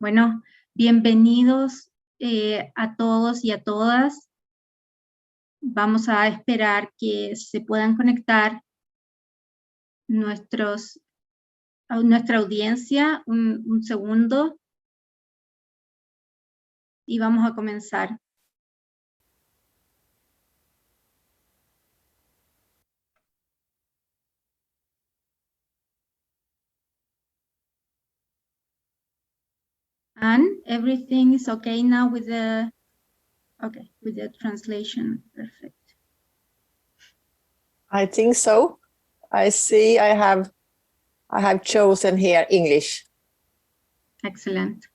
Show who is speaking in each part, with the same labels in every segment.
Speaker 1: Bueno, bienvenidos a todos y a todas. Vamos a esperar que se puedan conectar nuestra audiencia un segundo y vamos a comenzar. And everything is okay now with the translation. Perfect.
Speaker 2: I think so. I see I have chosen here English.
Speaker 1: Excellent.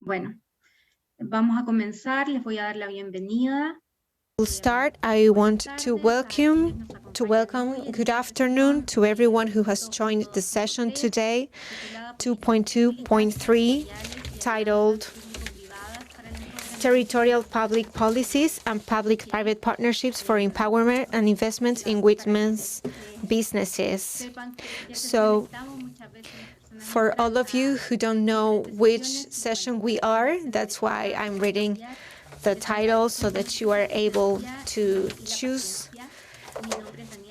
Speaker 1: Bueno, vamos a comenzar. Les voy a dar la bienvenida.
Speaker 3: We'll start. I want to welcome good afternoon to everyone who has joined the session today, 2.2.3, titled Territorial Public Policies and Public-Private Partnerships for Empowerment and Investments in Women's Businesses. So, for all of you who don't know which session we are, that's why I'm reading the title so that you are able to choose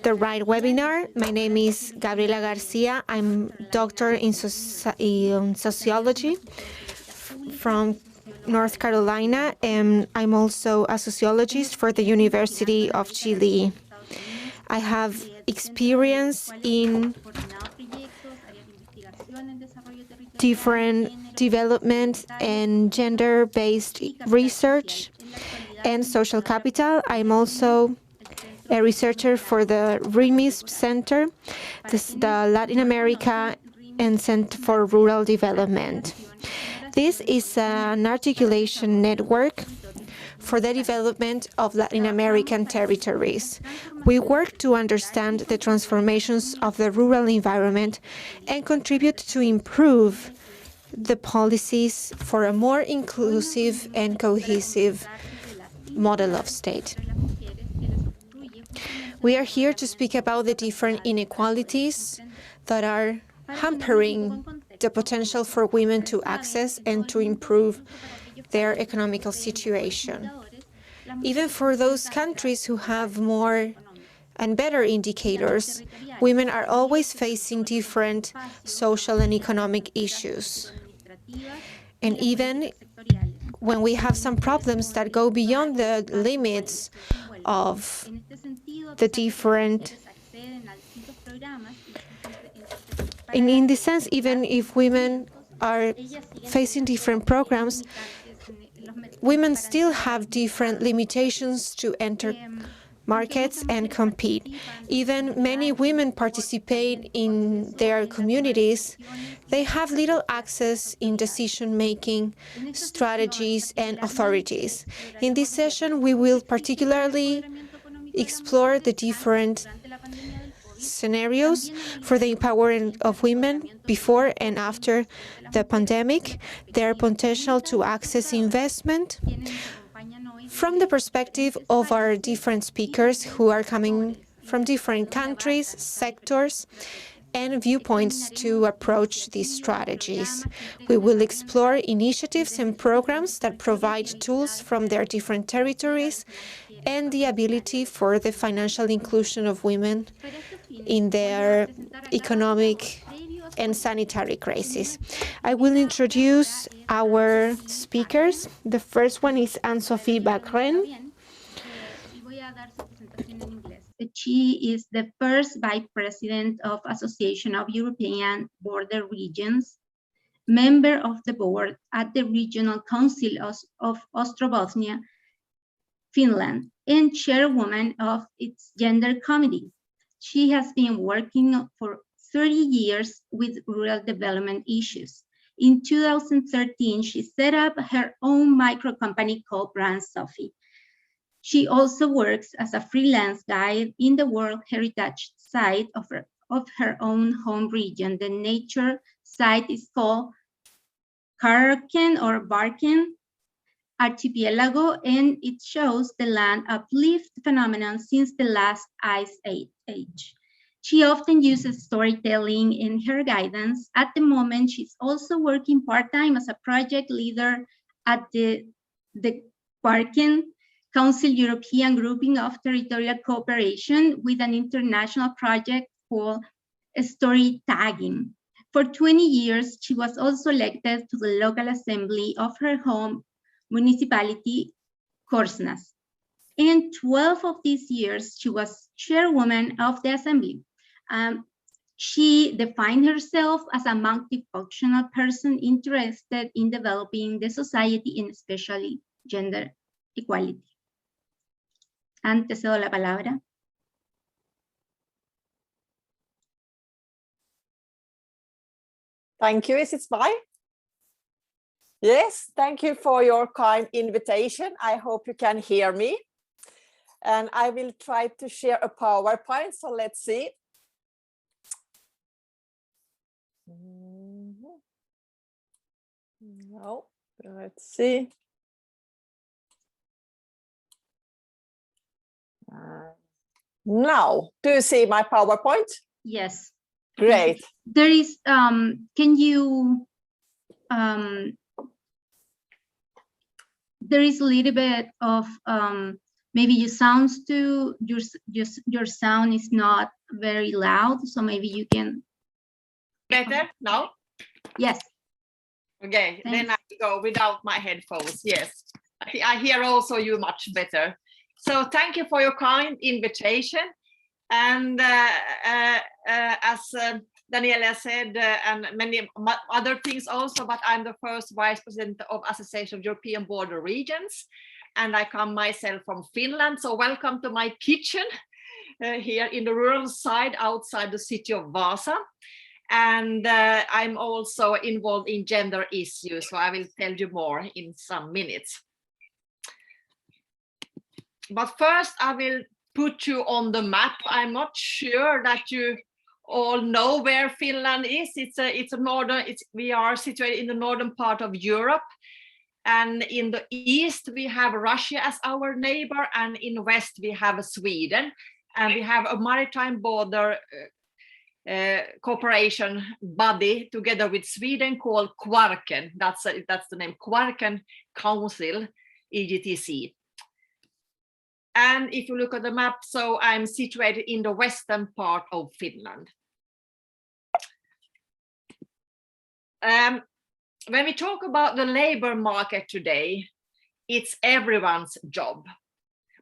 Speaker 3: the right webinar. My name is Gabriela Garcia. I'm doctor in sociology from North Carolina, and I'm also a sociologist for the University of Chile. I have experience in different development and gender-based research and social capital. I'm also a researcher for the REMIS Center, the Latin America and Center for Rural Development. This is an articulation network for the development of Latin American territories. We work to understand the transformations of the rural environment and contribute to improve the policies for a more inclusive and cohesive model of state. We are here to speak about the different inequalities that are hampering the potential for women to access and to improve their economical situation. Even for those countries who have more and better indicators, women are always facing different social and economic issues. And even when we have some problems that go beyond the limits of the different, and in this sense, even if women are facing different programs, women still have different limitations to enter markets and compete. Even many women participate in their communities. They have little access in decision-making, strategies, and authorities. In this session, we will particularly explore the different scenarios for the empowerment of women before and after the pandemic, their potential to access investment, from the perspective of our different speakers who are coming from different countries, sectors, and viewpoints to approach these strategies. We will explore initiatives and programs that provide tools from their different territories and the ability for the financial inclusion of women in their economic and sanitary crisis. I will introduce our speakers. The first one is Anne-Sophie Bacren.
Speaker 1: She is the first vice president of Association of European Border Regions, member of the board at the Regional Council of Ostrobosnia, Finland, and chairwoman of its gender committee. She has been working for 30 years with rural development issues. In 2013, she set up her own micro company called Brand Sophie. She also works as a freelance guide in the World Heritage Site of her own home region. The nature site is called Barken, archipelago, and it shows the land uplift phenomenon since the last ice age. She often uses storytelling in her guidance. At the moment, she's also working part-time as a project leader at the Quarken Council European Grouping of Territorial Cooperation with an international project called Story Tagging. For 20 years, she was also elected to the local assembly of her home municipality, Korsnäs. In 12 of these years, she was chairwoman of the assembly. She defined herself as a multifunctional person interested in developing the society and especially gender equality. Te cedo la palabra.
Speaker 2: Thank you. Is it mine? Yes, thank you for your kind invitation. I hope you can hear me. And I will try to share a PowerPoint, so let's see. No, let's see. Now, do you see my PowerPoint?
Speaker 1: Yes.
Speaker 2: Great.
Speaker 1: There is, can you, there is a little bit of, maybe your sounds too, your sound is not very loud, so maybe you can.
Speaker 4: Better now?
Speaker 1: Yes.
Speaker 4: Okay,
Speaker 1: Thanks.
Speaker 4: then I go without my headphones. Yes, I hear also you much better. So thank you for your kind invitation. And as Daniela said, and many other things also, but I'm the first vice president of Association of European Border Regions. And I come myself from Finland. So welcome to my kitchen here in the rural side outside the city of Vasa. And I'm also involved in gender issues, so I will tell you more in some minutes. But first, I will put you on the map. I'm not sure that you all know where Finland is. We are situated in the northern part of Europe. And in the east, we have Russia as our neighbor, and in the west, we have Sweden. And we have a maritime border cooperation body together with Sweden called Quarken. That's the name, Quarken Council, EGTC. And if you look at the map, so I'm situated in the western part of Finland. When we talk about the labor market today, it's everyone's job.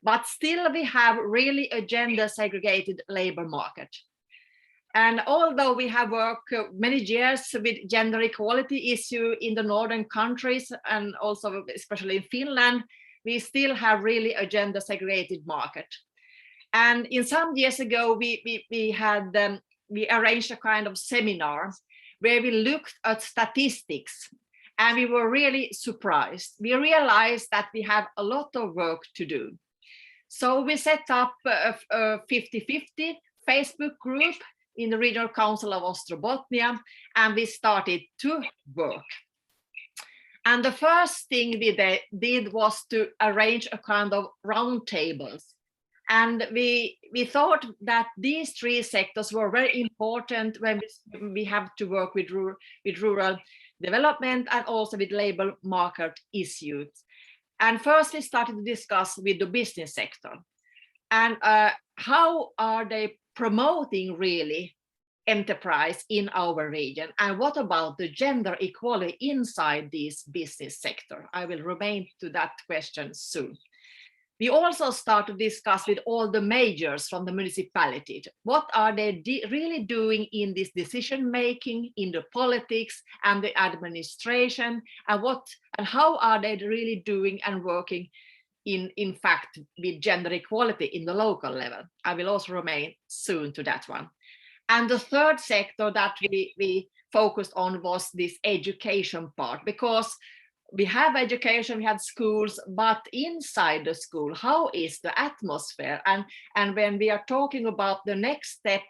Speaker 4: But still we have really a gender segregated labor market. And although we have worked many years with gender equality issue in the northern countries and also especially in Finland, we still have really a gender segregated market. And in some years ago, we arranged a kind of seminar where we looked at statistics, and we were really surprised. We realized that we have a lot of work to do. So we set up a 50-50 Facebook group in the Regional Council of Ostrobothnia, and we started to work. And the first thing we did was to arrange a kind of round tables. And we thought that these three sectors were very important when we have to work with rural development and also with labor market issues. And first we started to discuss with the business sector. And how are they promoting really enterprise in our region, and what about the gender equality inside this business sector? I will remain to that question soon. We also start to discuss with all the majors from the municipality. What are they really doing in this decision making, in the politics and the administration, and how are they really doing and working in fact with gender equality in the local level? I will also remain soon to that one. And the third sector that we focused on was this education part, because we have education, we have schools, but inside the school, how is the atmosphere? And when we are talking about the next step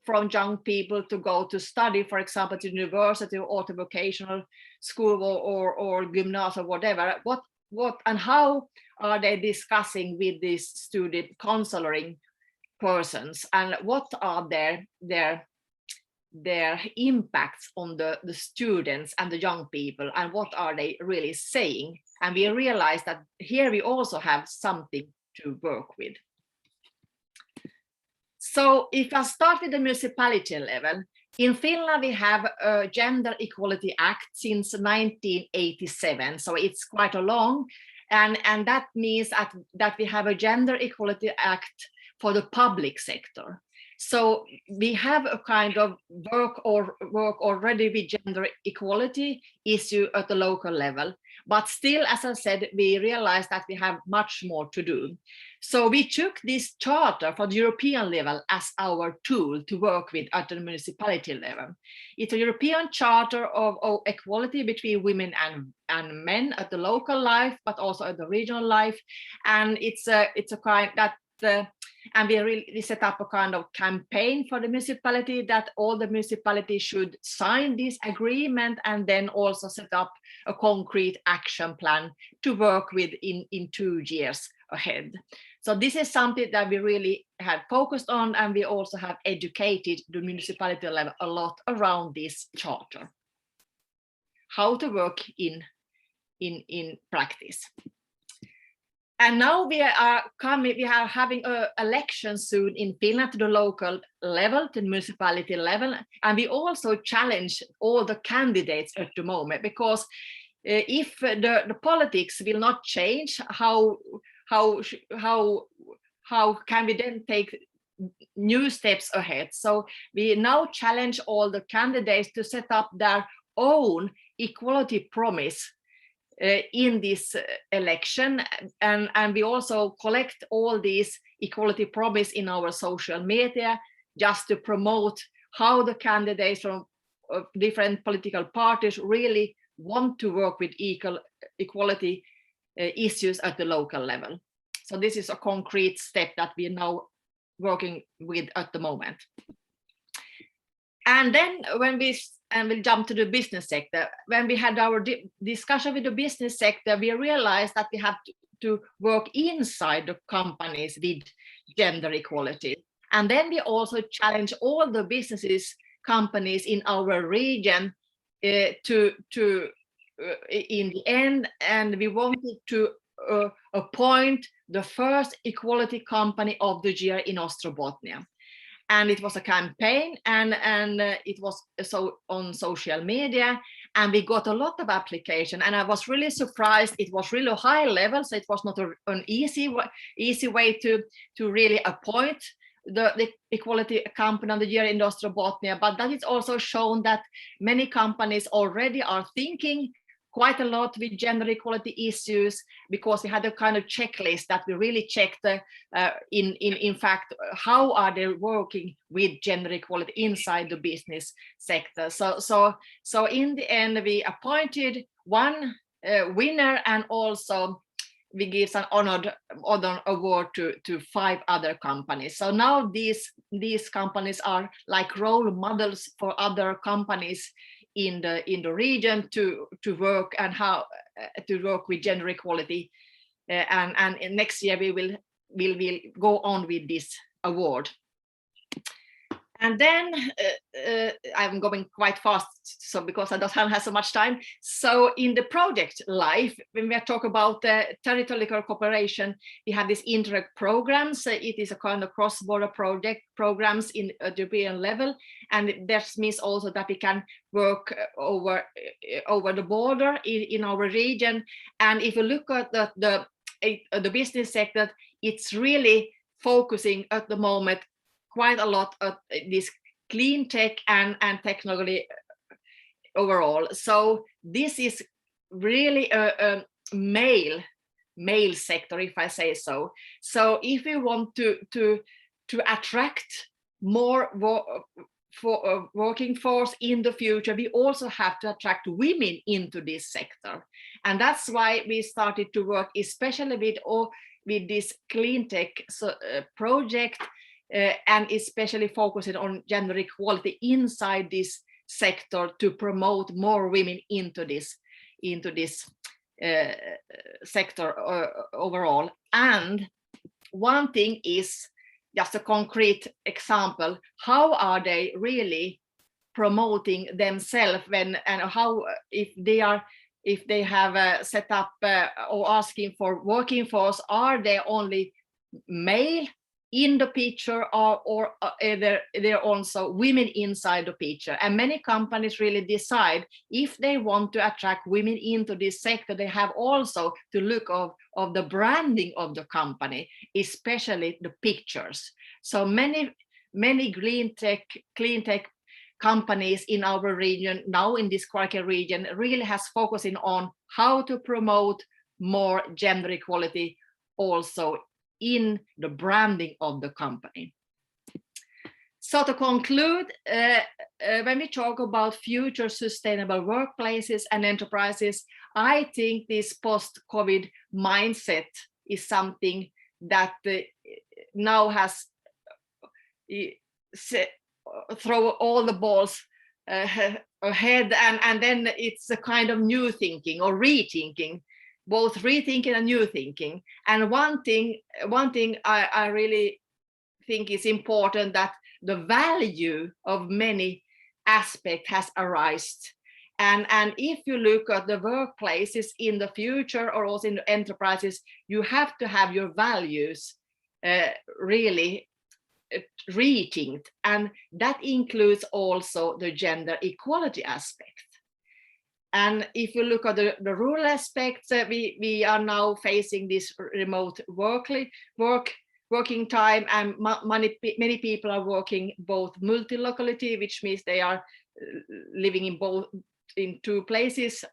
Speaker 4: from young people to go to study, for example, to university or to vocational school or gymnasium or whatever, and how are they discussing with these student counseling persons, and what are their impacts on the students and the young people, and what are they really saying? And we realized that here we also have something to work with. So if I start with the municipality level, in Finland we have a Gender Equality Act since 1987, so it's quite a long, and that means that we have a Gender Equality Act for the public sector. So we have a kind of work already with gender equality issue at the local level, but still, as I said, we realized that we have much more to do. So we took this charter for the European level as our tool to work with at the municipality level. It's a European charter of equality between women and men at the local life, but also at the regional life. And it's a kind that, and we set up a kind of campaign for the municipality that all the municipalities should sign this agreement, and then also set up a concrete action plan to work with in 2 years ahead. So this is something that we really have focused on, and we also have educated the municipality level a lot around this charter, how to work in practice. And now we are having an election soon in Finland to the local level, to the municipality level, and we also challenge all the candidates at the moment, because if the politics will not change, how can we then take new steps ahead? So we now challenge all the candidates to set up their own equality promise in this election, and we also collect all these equality promise in our social media, just to promote how the candidates from different political parties really want to work with equality issues at the local level. So this is a concrete step that we are now working with at the moment. And then we'll jump to the business sector. When we had our discussion with the business sector, we realized that we have to work inside the companies with gender equality. And then we also challenge all the companies in our region to in the end, and we wanted to appoint the first equality company of the year in Ostrobothnia. And it was a campaign, and it was so on social media, and we got a lot of application, and I was really surprised. It was really high level, so it was not an easy way to really appoint the equality company of the year in Ostrobothnia, but that is also shown that many companies already are thinking quite a lot with gender equality issues, because we had a kind of checklist that we really checked in fact, how are they working with gender equality inside the business sector. So in the end, we appointed one winner, and also we give an honored award to 5 other companies. So now these companies are like role models for other companies in the region to work, and how to work with gender equality, and next year we will go on with this award. And then I'm going quite fast, so because I don't have so much time. So in the project life, when we talk about territorial cooperation, we have these Interreg programs. It is a kind of cross-border project programs in a European level, and that means also that we can work over the border in our region. And if you look at the business sector, it's really focusing at the moment quite a lot of this clean tech and technology overall. So this is really a male sector, if I say so. So if we want to attract more working force in the future, we also have to attract women into this sector. And that's why we started to work especially with this clean tech project, and especially focusing on gender equality inside this sector to promote more women into this sector overall. And one thing is just a concrete example. How are they really promoting themselves when, and how, if they have set up or asking for working force, are they only male in the picture, or they're also women inside the picture? And many companies really decide if they want to attract women into this sector, they have also to look of the branding of the company, especially the pictures. So many clean tech companies in our region, now in this Kvarken region, really has focusing on how to promote more gender equality also in the branding of the company. So to conclude, when we talk about future sustainable workplaces and enterprises, I think this post-COVID mindset is something that now has throw all the balls ahead, and then it's a kind of new thinking or rethinking, both rethinking and new thinking. And one thing I really think is important, that the value of many aspects has arisen. And if you look at the workplaces in the future, or also in the enterprises, you have to have your values really rethinked, and that includes also the gender equality aspect. And if you look at the rural aspects, we are now facing this remote working time, and many people are working both multi-locality, which means they are living in two places,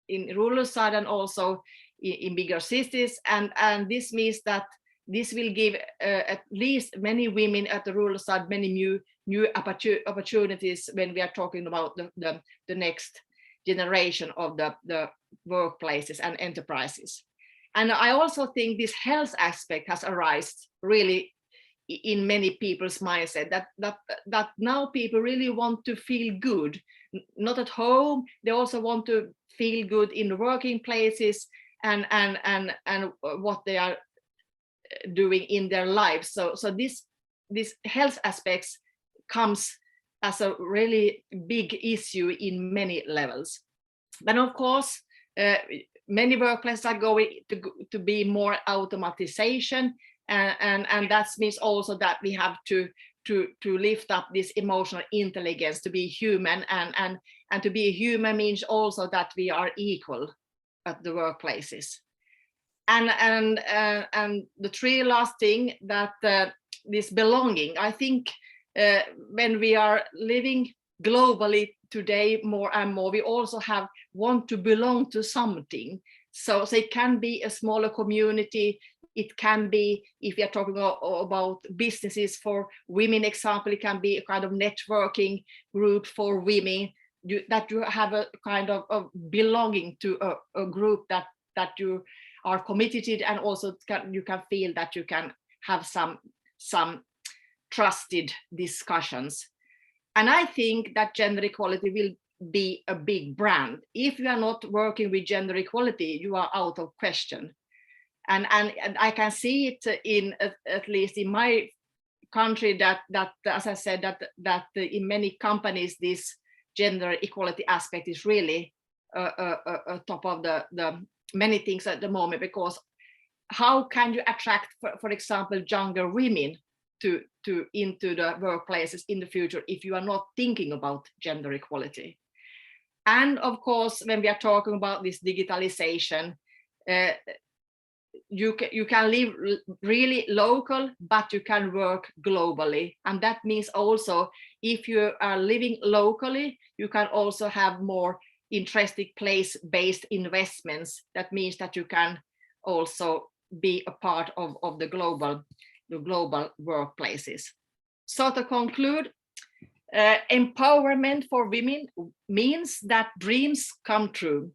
Speaker 4: in rural side and also in bigger cities, and this means that this will give at least many women at the rural side many new opportunities when we are talking about the next generation of the workplaces and enterprises. And I also think this health aspect has arisen really in many people's mindset, that now people really want to feel good, not at home. They also want to feel good in the working places and what they are doing in their lives. So this health aspects comes as a really big issue in many levels. But of course, many workplaces are going to be more automatization, and that means also that we have to lift up this emotional intelligence to be human, and to be a human means also that we are equal at the workplaces. And the three last thing, that this belonging, I think when we are living globally today more and more, we also want to belong to something. So it can be a smaller community. It can be, if you're talking about businesses for women, example, it can be a kind of networking group for women, that you have a kind of belonging to a group that you are committed to, and also you can feel that you can have some trusted discussions. And I think that gender equality will be a big brand. If you are not working with gender equality, you are out of question. And I can see it in at least in my country, that as I said, that in many companies this gender equality aspect is really top of the many things at the moment, because how can you attract, for example, younger women into the workplaces in the future if you are not thinking about gender equality? And of course, when we are talking about this digitalization, you can live really local, but you can work globally. And that means also, if you are living locally, you can also have more interesting place-based investments. That means that you can also be a part of the global workplaces. So to conclude, empowerment for women means that dreams come true.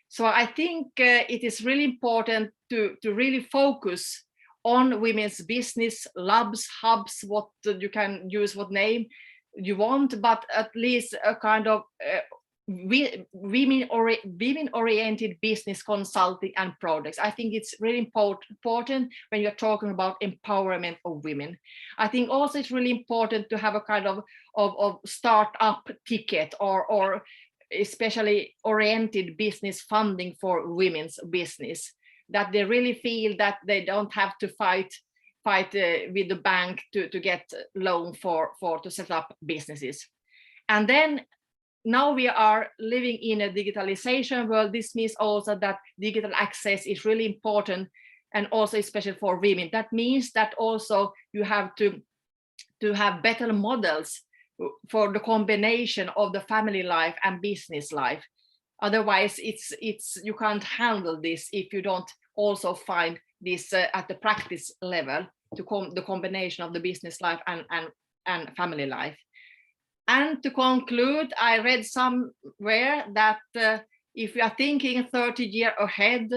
Speaker 4: So I think it is really important to really focus on women's business labs, hubs, what you can use, what name you want, but at least a kind of women-oriented business consulting and products. I think it's really important when you're talking about empowerment of women. I think also it's really important to have a kind of startup ticket or especially oriented business funding for women's business, that they really feel that they don't have to fight with the bank to get loan to set up businesses. And then now we are living in a digitalization world. This means also that digital access is really important, and also especially for women. That means that also you have to have better models for the combination of the family life and business life. Otherwise, you can't handle this if you don't also find this at the practice level, the combination of the business life and family life. And to conclude, I read somewhere that if you are thinking 30 years ahead,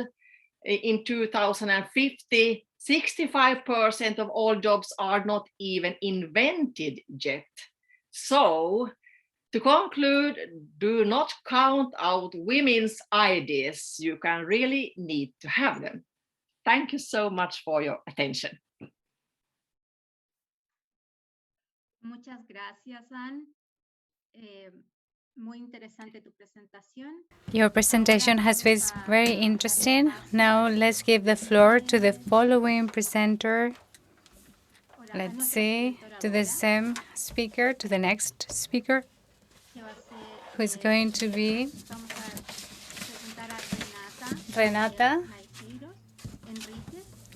Speaker 4: in 2050, 65% of all jobs are not even invented yet. So, to conclude, do not count out women's ideas. You can really need to have them. Thank you so much for your attention.
Speaker 1: Muchas gracias, Anne. Muy interesante tu presentación.
Speaker 5: Your presentation has been very interesting. Now let's give the floor to the following presenter. Let's see, to the same speaker, to the next speaker, who is going to be Renata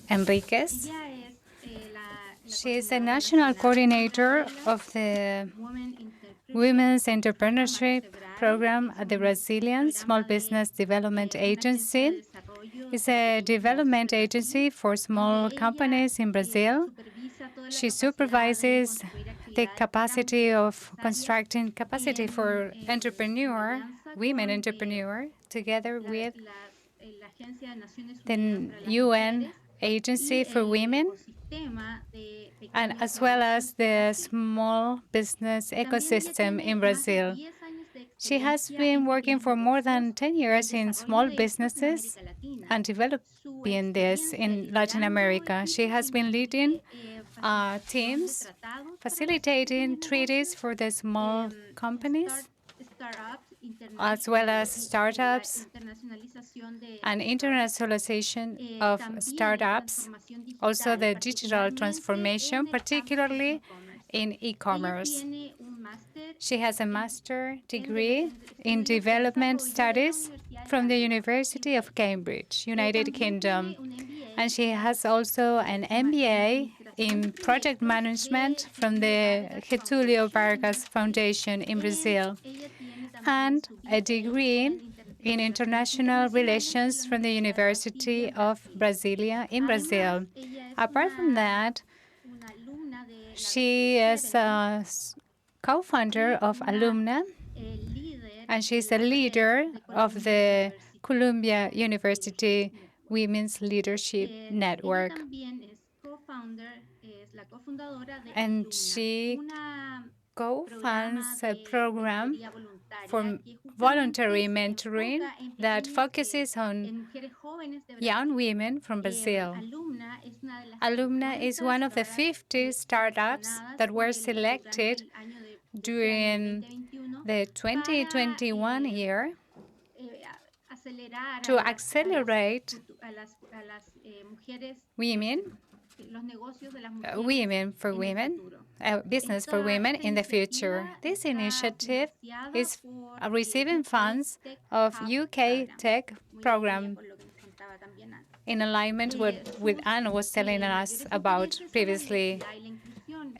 Speaker 5: Enriquez. She is the national coordinator of the Women's Entrepreneurship Program at the Brazilian Small Business Development Agency. It's a development agency for small companies in Brazil. She supervises the capacity of constructing capacity for women entrepreneur, together with the UN Agency for Women, and as well as the small business ecosystem in Brazil. She has been working for more than 10 years in small businesses and developing this in Latin America. She has been leading teams, facilitating treaties for the small companies, as well as startups and internationalization of startups, also the digital transformation, particularly in e-commerce. She has a master's degree in development studies from the University of Cambridge, United Kingdom, and she has also an MBA in project management from the Getúlio Vargas Foundation in Brazil, and a degree in international relations from the University of Brasilia in Brazil. Apart from that, she is a co-founder of Alumna, and she's a leader of the Columbia University Women's Leadership Network. And she co-funds a program for voluntary mentoring that focuses on young women from Brazil. Alumna is one of the 50 startups that were selected during the 2021 year to accelerate women for women, business for women in the future. This initiative is receiving funds of UK Tech program in alignment with Anne was telling us about previously.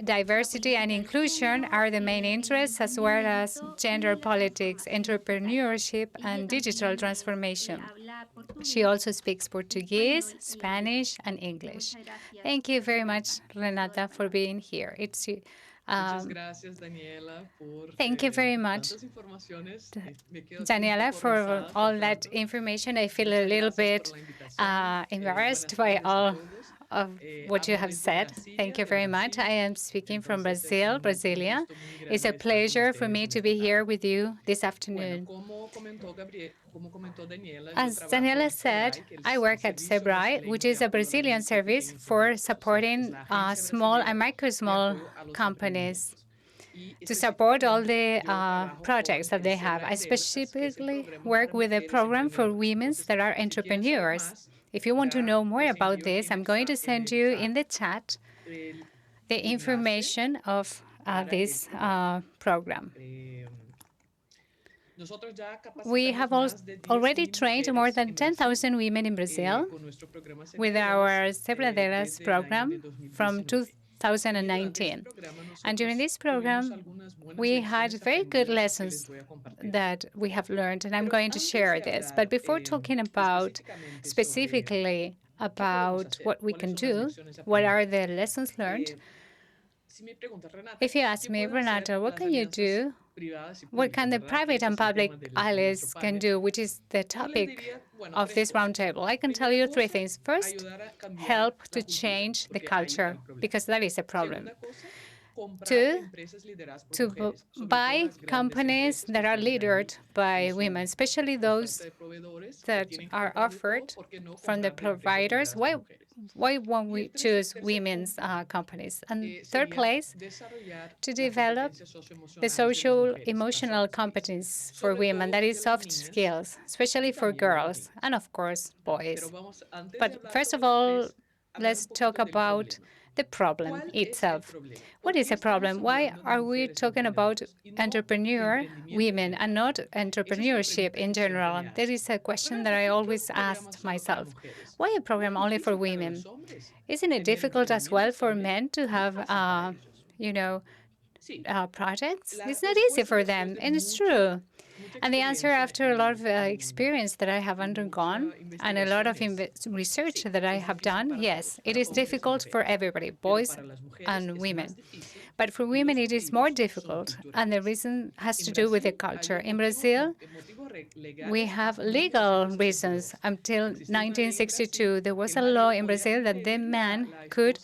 Speaker 5: Diversity and inclusion are the main interests, as well as gender politics, entrepreneurship, and digital transformation. She also speaks Portuguese, Spanish, and English. Thank you very much, Renata, for being here. Thank you very much, Daniela, for all that information. I feel a little bit embarrassed by all of what you have said. Thank you very much. I am speaking from Brazil, Brasilia. It's a pleasure for me to be here with you this afternoon. As Daniela said, I work at SEBRAE, which is a Brazilian service for supporting small and micro-small companies to support all the projects that they have. I specifically work with a program for women that are entrepreneurs. If you want to know more about this, I'm going to send you in the chat the information of this program. We have already trained more than 10,000 women in Brazil with our Cebraderas program from 2019. And during this program, we had very good lessons that we have learned, and I'm going to share this. But before talking about specifically about what we can do, what are the lessons learned, if you ask me, Renata, what can you do? What can the private and public allies can do, which is the topic of this roundtable? I can tell you three things. First, help to change the culture, because that is a problem. Two, to buy companies that are led by women, especially those that are offered from the providers. Why won't we choose women's companies? And third place, to develop the social emotional competence for women, that is soft skills, especially for girls and, of course, boys. But first of all, let's talk about the problem itself. What is a problem? Why are we talking about entrepreneur women and not entrepreneurship in general? That is a question that I always asked myself. Why a program only for women? Isn't it difficult as well for men to have, projects? It's not easy for them, and it's true. And the answer, after a lot of experience that I have undergone and a lot of research that I have done, yes, it is difficult for everybody, boys and women. But for women, it is more difficult, and the reason has to do with the culture. In Brazil, we have legal reasons. Until 1962, there was a law in Brazil that the man could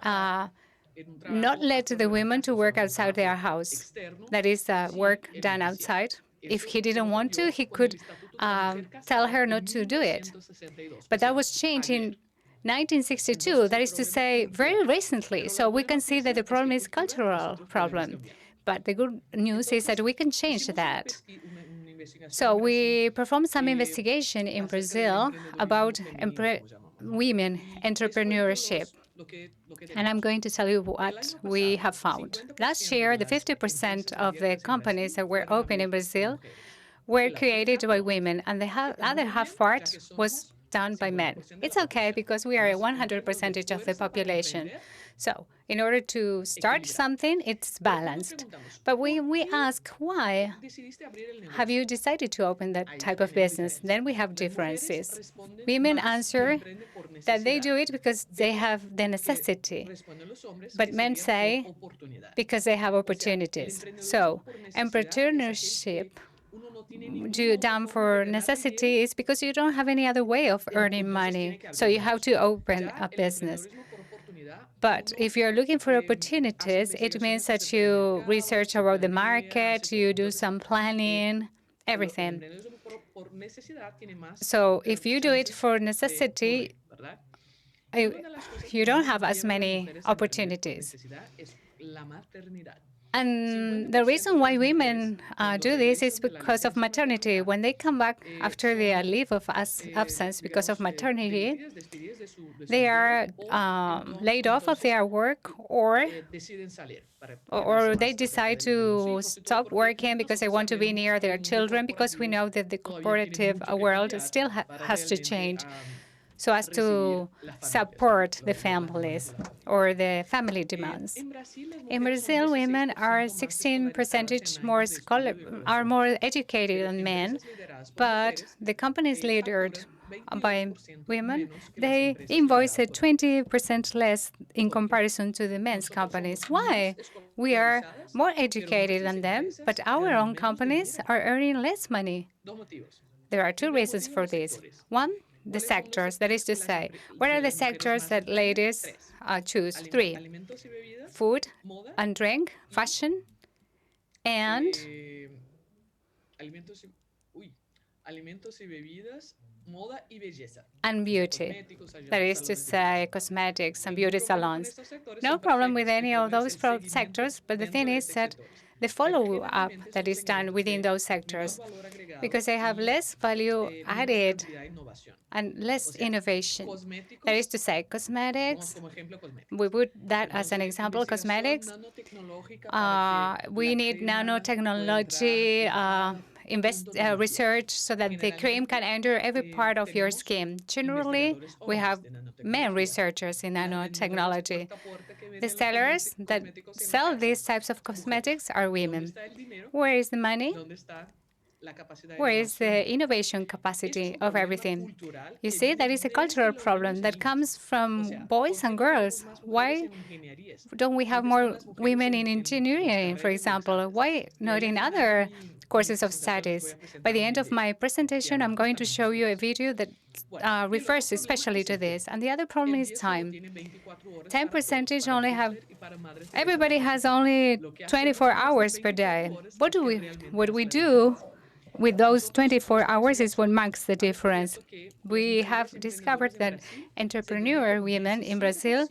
Speaker 5: not let the women to work outside their house. That is work done outside. If he didn't want to, he could tell her not to do it. But that was changed in 1962, that is to say, very recently. So we can see that the problem is a cultural problem. But the good news is that we can change that. So we performed some investigation in Brazil about women entrepreneurship. And I'm going to tell you what we have found. Last year, the 50% of the companies that were open in Brazil were created by women, and the other half part was done by men. It's okay, because we are a 100% of the population. So in order to start something, it's balanced. But when we ask why have you decided to open that type of business, then we have differences. Women answer that they do it because they have the necessity. But men say because they have opportunities. So entrepreneurship done for necessity is because you don't have any other way of earning money. So you have to open a business. But if you're looking for opportunities, it means that you research about the market, you do some planning, everything. So if you do it for necessity, you don't have as many opportunities. And the reason why women do this is because of maternity. When they come back after their leave of absence because of maternity, they are laid off of their work, or they decide to stop working because they want to be near their children, because we know that the cooperative world still has to change so as to support the families or the family demands. In Brazil, women are 16% more educated than men, but the companies led by women, they invoice 20% less in comparison to the men's companies. Why? We are more educated than them, but our own companies are earning less money. There are two reasons for this. One the sectors. That is to say, what are the sectors that ladies choose? 3: food and drink, fashion, and beauty. That is to say, cosmetics and beauty salons. No problem with any of those sectors, but the thing is that the follow-up that is done within those sectors, because they have less value added and less innovation. That is to say, cosmetics, we put that as an example, cosmetics. We need nanotechnology, research so that the cream can enter every part of your skin. Generally, we have men researchers in nanotechnology. The sellers that sell these types of cosmetics are women. Where is the money? Where is the innovation capacity of everything? You see, that is a cultural problem that comes from boys and girls. Why don't we have more women in engineering, for example? Why not in other courses of studies? By the end of my presentation, I'm going to show you a video that refers especially to this. And the other problem is time. Time percentage only have, everybody has only 24 hours per day. What we do with those 24 hours is what marks the difference. We have discovered that entrepreneur women in Brazil,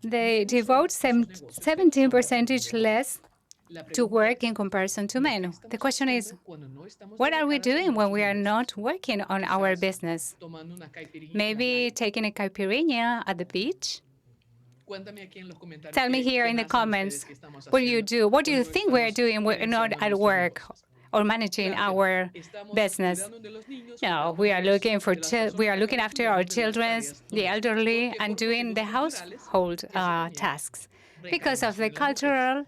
Speaker 5: they devote 17% less to work in comparison to men. The question is, what are we doing when we are not working on our business? Maybe taking a caipirinha at the beach? Tell me here in the comments, what do you do? What do you think we're doing? We're not at work or managing our business. No, we are looking after our children, the elderly, and doing the household tasks. Because of the cultural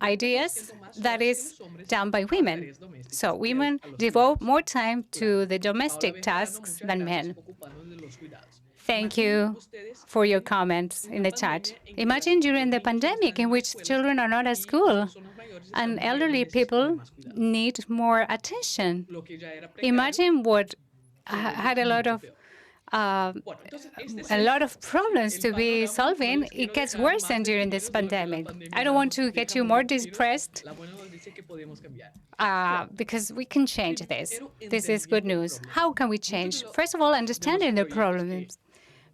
Speaker 5: ideas that is done by women. So women devote more time to the domestic tasks than men. Thank you for your comments in the chat. Imagine during the pandemic in which children are not at school and elderly people need more attention. Imagine what had a lot of problems to be solving. It gets worse than during this pandemic. I don't want to get you more depressed because we can change this. This is good news. How can we change? First of all, understanding the problems.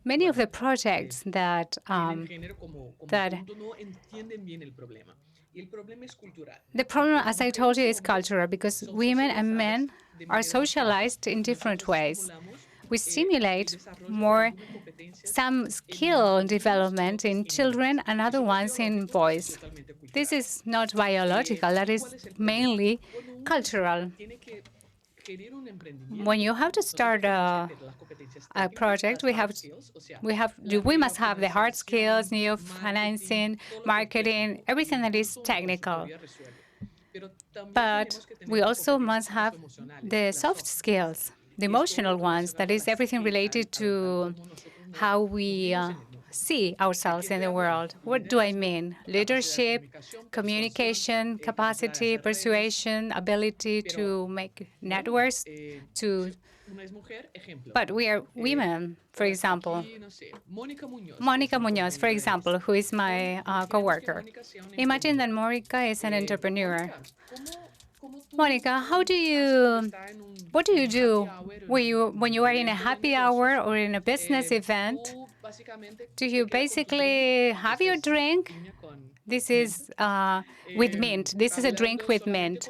Speaker 5: Many of the projects that the problem, as I told you, is cultural because women and men are socialized in different ways. We stimulate some skill development in children and other ones in boys. This is not biological, that is mainly cultural. When you have to start a project, we must have the hard skills, new financing, marketing, everything that is technical. But we also must have the soft skills, the emotional ones, that is everything related to how we see ourselves in the world. What do I mean? Leadership, communication, capacity, persuasion, ability to make networks, but we are women, for example. Monica Munoz, for example, who is my coworker. Imagine that Monica is an entrepreneur. Monica, what do you do when you are in a happy hour or in a business event? Do you basically have your drink? This is with mint. This is a drink with mint.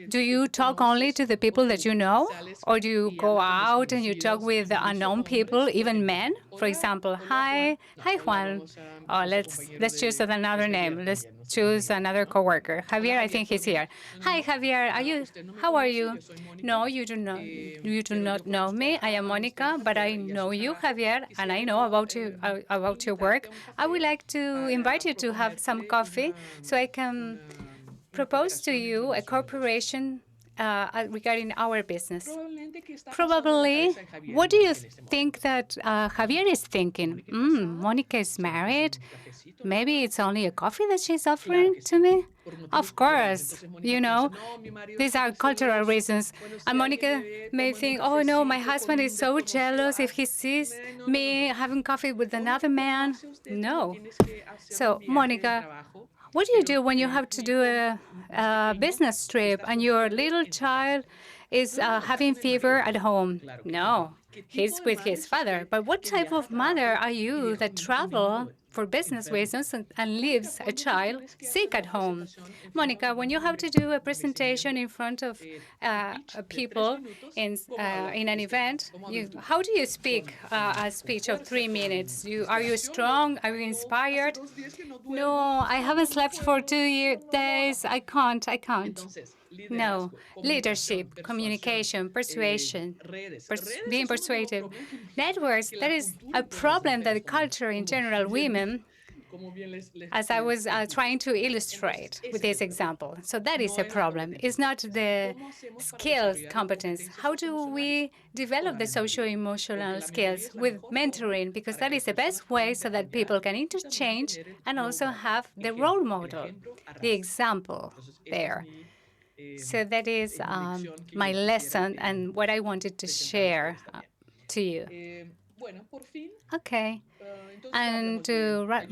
Speaker 5: Do you talk only to the people that you know? Or do you go out and you talk with unknown people, even men? For example, hi Juan. Oh, let's choose another name. Let's choose another coworker. Javier, I think he's here. Hi Javier, how are you? No, you do not know me. I am Monica, but I know you, Javier, and I know about your work. I would like to invite you to have some coffee so I can propose to you a cooperation regarding our business. Probably, what do you think that Javier is thinking? Monica is married. Maybe it's only a coffee that she's offering to me? Of course, these are cultural reasons. And Monica may think, oh no, my husband is so jealous if he sees me having coffee with another man. No. So, Monica, what do you do when you have to do a business trip and your little child is having fever at home? No, he's with his father. But what type of mother are you that travel for business reasons and leaves a child sick at home? Monica, when you have to do a presentation in front of people in an event, how do you speak a speech of 3 minutes? Are you strong? Are you inspired? No, I haven't slept for 2 days. I can't. No, leadership, communication, persuasion, being persuasive. Networks, that is a problem that the culture in general, women, as I was trying to illustrate with this example. So that is a problem. It's not the skills, competence. How do we develop the socio-emotional skills? With mentoring, because that is the best way so that people can interchange and also have the role model, the example there. So that is my lesson and what I wanted to share to you. Okay. And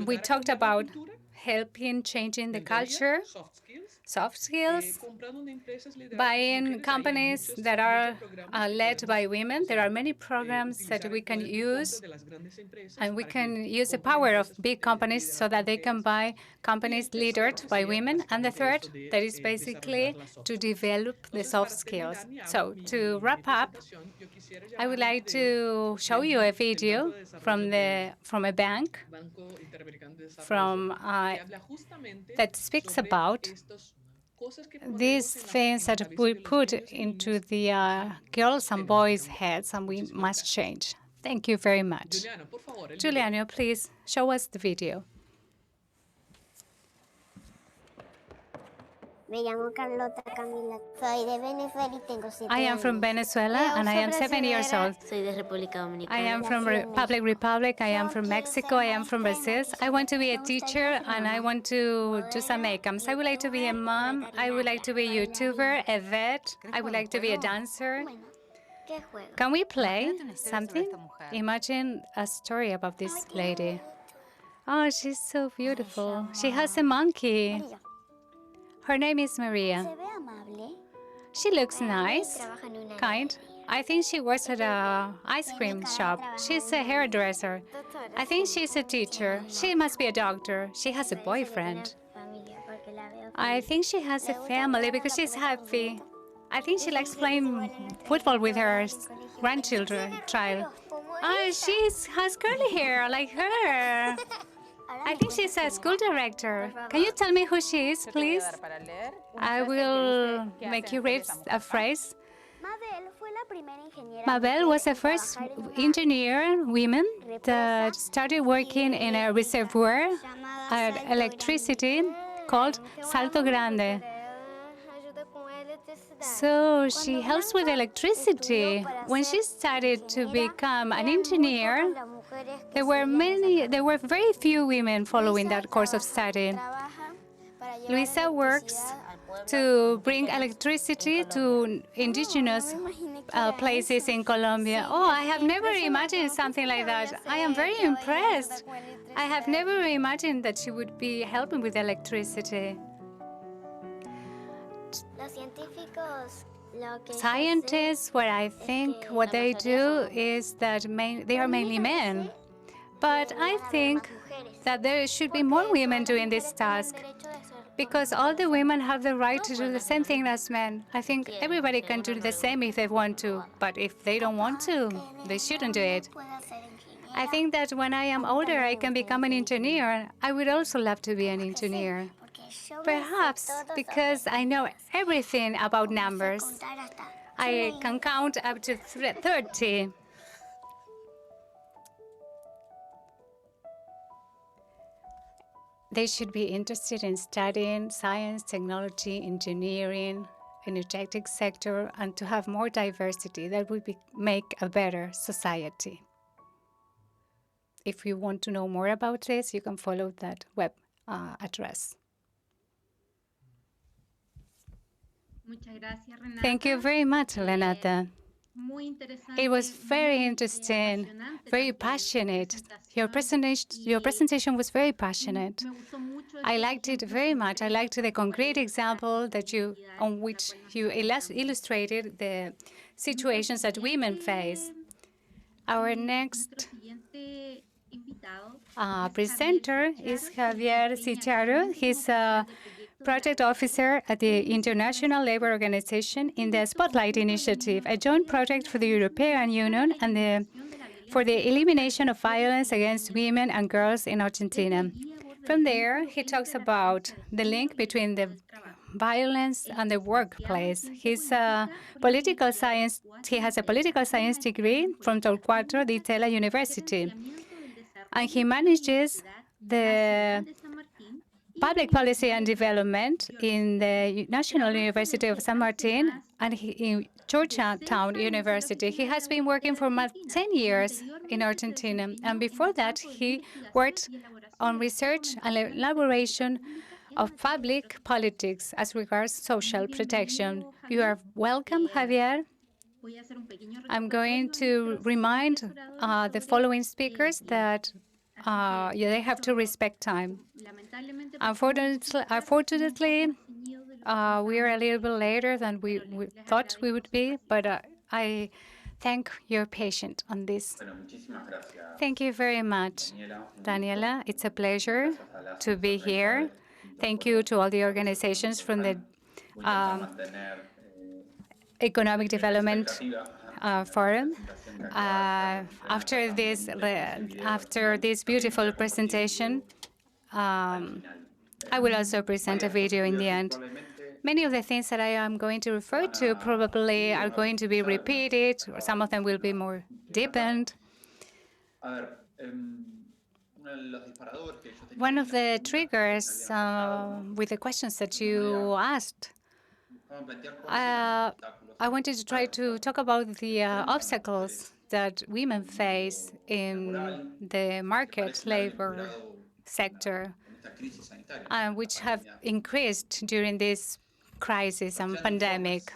Speaker 5: we talked about helping changing the culture, soft skills, buying companies that are led by women. There are many programs that we can use, and we can use the power of big companies so that they can buy companies led by women. And the third, that is basically to develop the soft skills. So to wrap up, I would like to show you a video from a bank that speaks about these things that we put into the girls' and boys' heads, and we must change. Thank you very much. Juliana, please show us the video.
Speaker 6: Me llamo Carlota Camila. Soy de Venezuela y tengo 7
Speaker 5: I am from Venezuela and I am 7 years old.
Speaker 6: Soy de República Dominicana.
Speaker 5: I am from Republic. I am from Mexico. I am from Brazil. I want to be a teacher and I want to do some makeups. I would like to be a mom. I would like to be a YouTuber, a vet. I would like to be a dancer. Can we play something? Imagine a story about this lady. Oh, she's so beautiful. She has a monkey. Her name is Maria. She looks nice, kind. I think she works at an ice cream shop. She's a hairdresser. I think she's a teacher. She must be a doctor. She has a boyfriend. I think she has a family because she's happy. I think she likes playing football with her child. Oh, she has curly hair like her. I think she's a school director. Can you tell me who she is, please? I will make you read a phrase. Mabel was the first engineer woman that started working in a reservoir of electricity called Salto Grande. So she helps with electricity. When she started to become an engineer, there were very few women following that course of study. Luisa works to bring electricity to indigenous places in Colombia. Oh, I have never imagined something like that. I am very impressed. I have never imagined that she would be helping with electricity. Scientists, what they do is that they are mainly men. But I think that there should be more women doing this task because all the women have the right to do the same thing as men. I think everybody can do the same if they want to, but if they don't want to, they shouldn't do it. I think that when I am older, I can become an engineer. I would also love to be an engineer. Perhaps because I know everything about numbers. I can count up to 30. They should be interested in studying science, technology, engineering, energetic sector, and to have more diversity. That would make a better society. If you want to know more about this, you can follow that web address. Thank you very much, Renata. It was very interesting, very passionate. Your presentation was very passionate. I liked it very much. I liked the concrete example on which you illustrated the situations that women face. Our next presenter is Javier Cicharo. He's a project officer at the International Labour Organization in the Spotlight Initiative, a joint project for the European Union and for the elimination of violence against women and girls in Argentina. From there, he talks about the link between the violence and the workplace. He has a political science degree from Torquato de Tella University, and he manages the public policy and development in the National University of San Martin and in Georgetown University. He has been working for 10 years in Argentina, and before that, he worked on research and elaboration of public politics as regards social protection. You are welcome, Javier. I'm going to remind the following speakers that they have to respect time. Unfortunately, we are a little bit later than we thought we would be, but I thank your patience on this. Thank you very much, Daniela. It's a pleasure to be here. Thank you to all the organizations from the Economic Development Forum. After this beautiful presentation, I will also present a video in the end. Many of the things that I am going to refer to probably are going to be repeated, or some of them will be more deepened. One of the triggers with the questions that you asked, I wanted to try to talk about the obstacles that women face in the market labor sector, which have increased during this crisis and pandemic.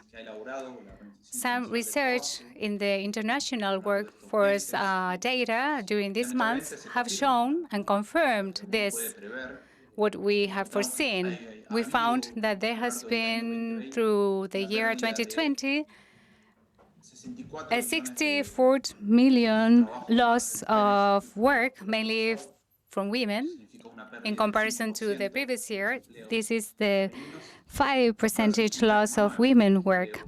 Speaker 5: Some research in the international workforce data during these months have shown and confirmed this, what we have foreseen. We found that there has been, through the year 2020, a 64 million loss of work, mainly from women, in comparison to the previous year. This is the 5% loss of women work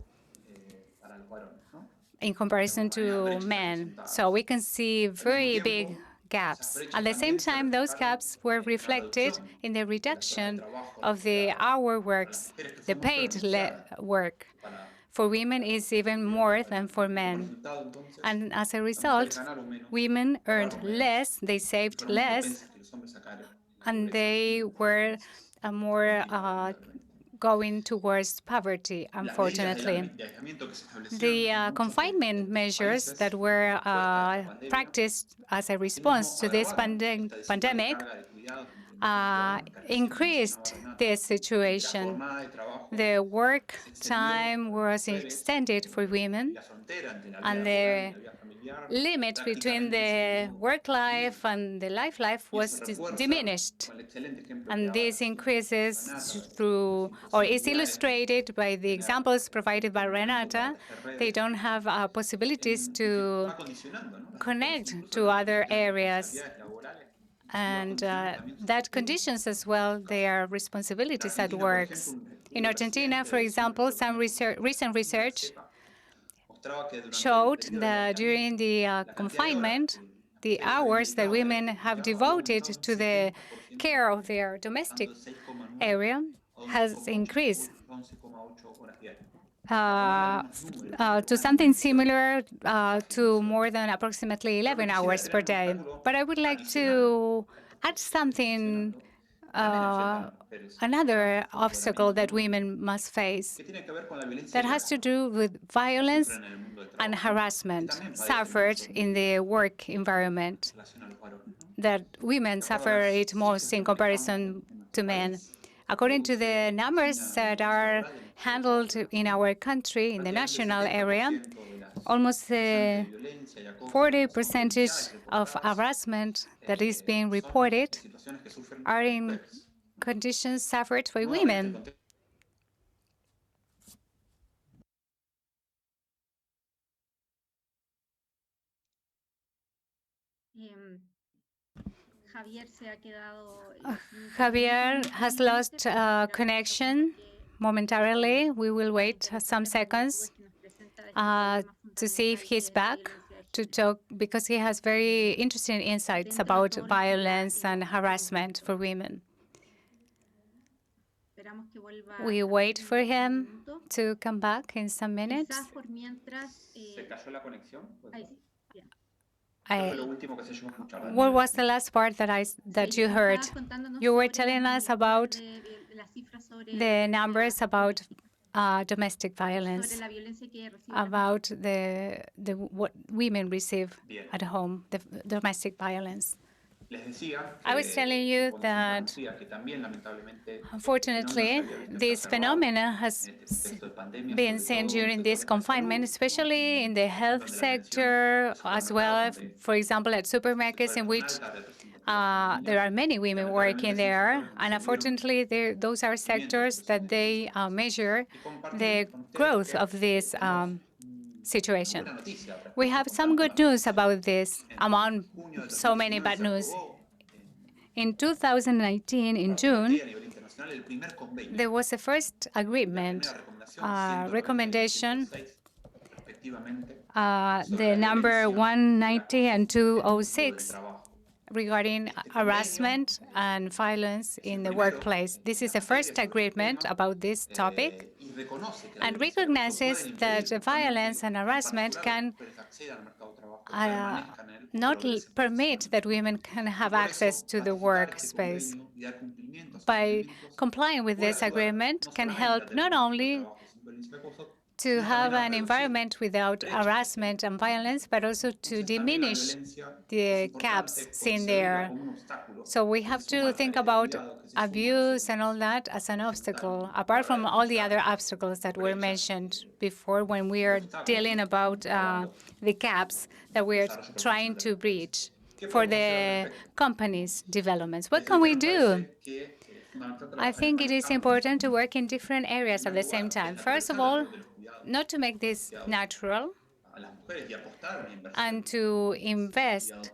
Speaker 5: in comparison to men. So we can see very big gaps. At the same time, those gaps were reflected in the reduction of the hour works, the paid work. For women is even more than for men. And as a result, women earned less, they saved less, and they were more going towards poverty, unfortunately. The confinement measures that were practiced as a response to this pandemic increased this situation. The work time was extended for women, and the limit between the work life and the life was diminished. And this increases through, or is illustrated by the examples provided by Renata. They don't have possibilities to connect to other areas. And that conditions as well their responsibilities at work. In Argentina, for example, some recent research showed that during the confinement, the hours that women have devoted to the care of their domestic area has increased to something similar to more than approximately 11 hours per day. But I would like to add something another obstacle that women must face that has to do with violence and harassment suffered in the work environment, that women suffer it most in comparison to men. According to the numbers that are handled in our country, in the national area, almost 40% of harassment that is being reported are in conditions suffered by women. Javier has lost connection momentarily. We will wait some seconds to see if he's back to talk, because he has very interesting insights about violence and harassment for women. We wait for him to come back in some minutes. What was the last part that you heard? You were telling us about the numbers about domestic violence, about what women receive at home, the domestic violence. I was telling you that, unfortunately, this phenomenon has been seen during this confinement, especially in the health sector, as well, for example, at supermarkets in which there are many women working there. And unfortunately, those are sectors that they measure the growth of this situation. We have some good news about this, among so many bad news. In 2019, in June, there was a first agreement, recommendation, the number 190 and 206, regarding harassment and violence in the workplace. This is the first agreement about this topic and recognizes that violence and harassment can not permit that women can have access to the workspace. By complying with this agreement can help not only to have an environment without harassment and violence, but also to diminish the gaps seen there. So we have to think about abuse and all that as an obstacle, apart from all the other obstacles that were mentioned before when we are dealing about the gaps that we are trying to bridge for the company's developments. What can we do? I think it is important to work in different areas at the same time. First of all, not to make this natural and to invest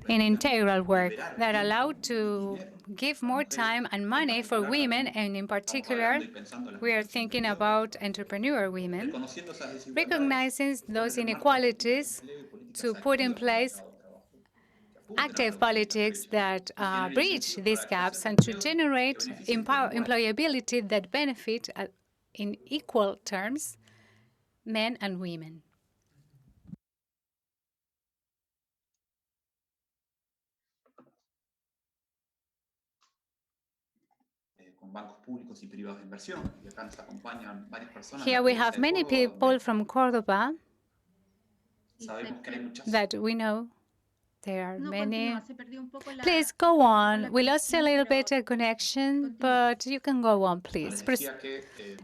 Speaker 5: in integral work that allow to give more time and money for women, and in particular, we are thinking about entrepreneur women, recognizing those inequalities to put in place active politics that bridge these gaps and to generate employability that benefit in equal terms men and women. Here we have many people from Córdoba that we know. There are many. Please go on. We lost a little bit of connection, but you can go on, please.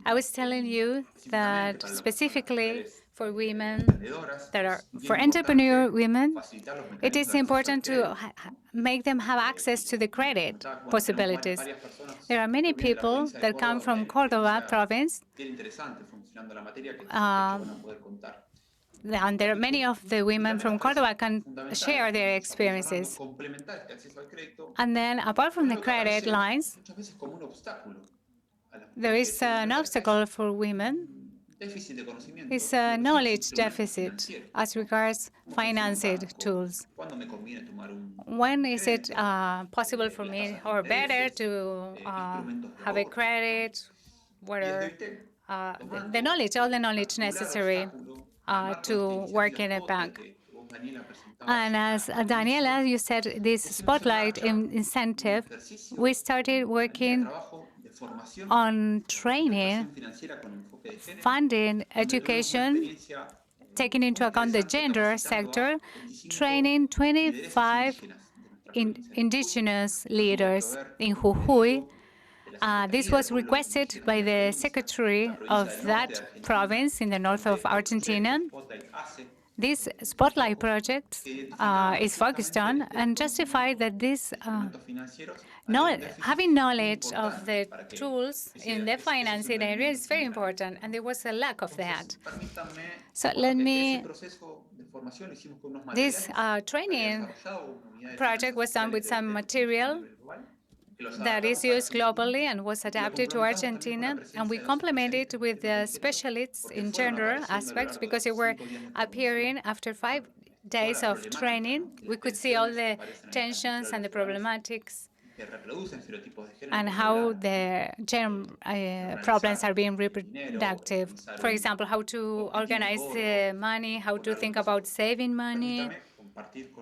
Speaker 5: I was telling you that specifically for women that are, for entrepreneur women, it is important to make them have access to the credit possibilities. There are many people that come from Córdoba province, and there are many of the women from Córdoba can share their experiences. And then, apart from the credit lines, there is an obstacle for women. It's a knowledge deficit as regards financing tools. When is it possible for me or better to have a credit? Whether the knowledge, all the knowledge necessary to work in a bank. And as Daniela, you said, this spotlight incentive, we started working on training, funding, education, taking into account the gender sector, training 25 indigenous leaders in Jujuy. This was requested by the secretary of that province in the north of Argentina. This Spotlight project is focused on and justified that this having knowledge of the tools in the financing area is very important, and there was a lack of that. So this training project was done with some material that is used globally and was adapted to Argentina, and we complemented it with the specialists in gender aspects because they were appearing after 5 days of training. We could see all the tensions and the problematics and how the gender problems are being reproductive. For example, how to organize the money, how to think about saving money.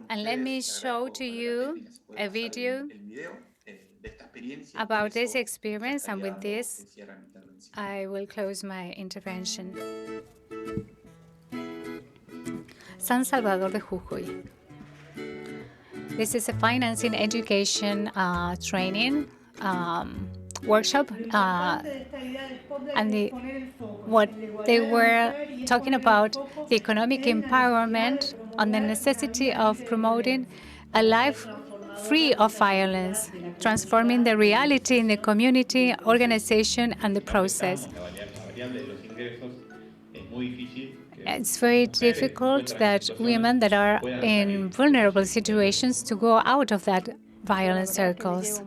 Speaker 5: And let me show to you a video about this experience, and with this, I will close my intervention. San Salvador de Jujuy. This is a financing education training workshop, and what they were talking about the economic empowerment on the necessity of promoting a life free of violence, transforming the reality in the community, organization, and the process. It's very difficult that women that are in vulnerable situations to go out of that violent circles.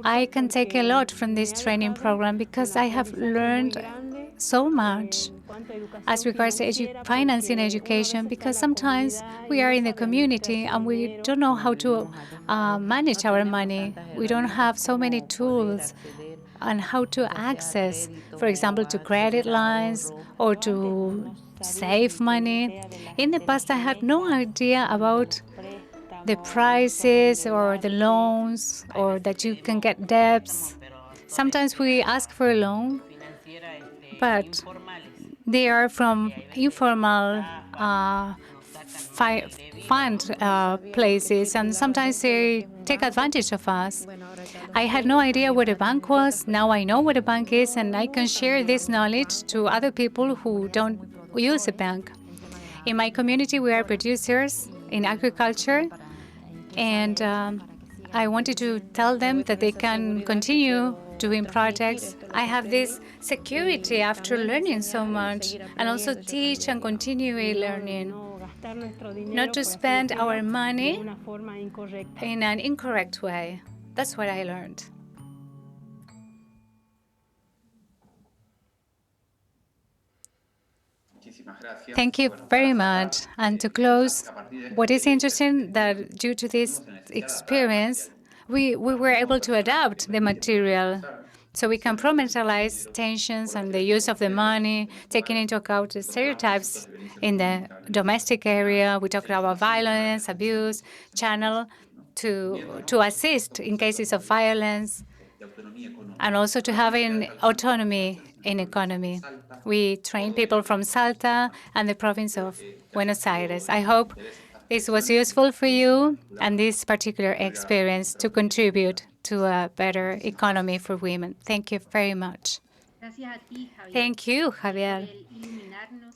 Speaker 5: I can take a lot from this training program because I have learned so much as regards to financing education, because sometimes we are in the community and we don't know how to manage our money. We don't have so many tools on how to access, for example, to credit lines or to save money. In the past, I had no idea about the prices or the loans or that you can get debts. Sometimes we ask for a loan, but they are from informal fund places, and sometimes they take advantage of us. I had no idea what a bank was. Now I know what a bank is, and I can share this knowledge to other people who don't use a bank. In my community, we are producers in agriculture, and I wanted to tell them that they can continue doing projects. I have this security after learning so much, and also teach and continue learning, not to spend our money in an incorrect way. That's what I learned. Thank you very much. And to close, what is interesting that due to this experience, we were able to adapt the material so we can problematize tensions and the use of the money, taking into account the stereotypes in the domestic area. We talked about violence, abuse, channel to assist in cases of violence, and also to having autonomy in economy. We train people from Salta and the province of Buenos Aires. I hope this was useful for you and this particular experience to contribute to a better economy for women. Thank you very much. Thank you, Javier,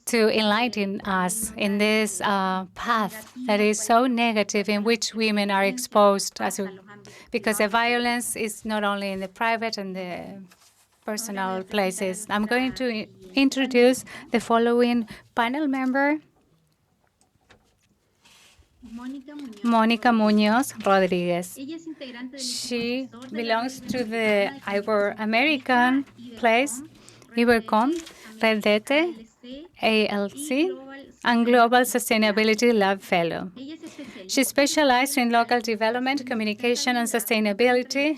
Speaker 5: to enlighten us in this path that is so negative in which women are exposed, because the violence is not only in the private and the personal places. I'm going to introduce the following panel member. Mónica Muñoz Rodriguez. She belongs to the Ibero-American place, Ibercom, Redete, ALC, and Global Sustainability Lab Fellow. She specialized in local development, communication, and sustainability.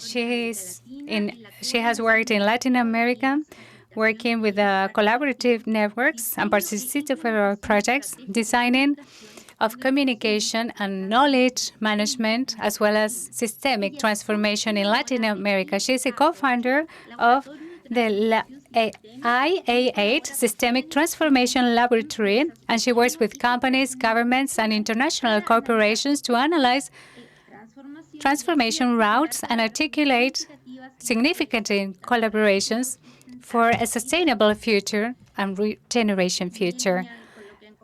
Speaker 5: She has worked in Latin America, working with collaborative networks and participatory projects, designing of communication and knowledge management, as well as systemic transformation in Latin America. She's a co-founder of the IA8 Systemic Transformation Laboratory, and she works with companies, governments, and international corporations to analyze transformation routes and articulate significant collaborations for a sustainable future and regeneration future,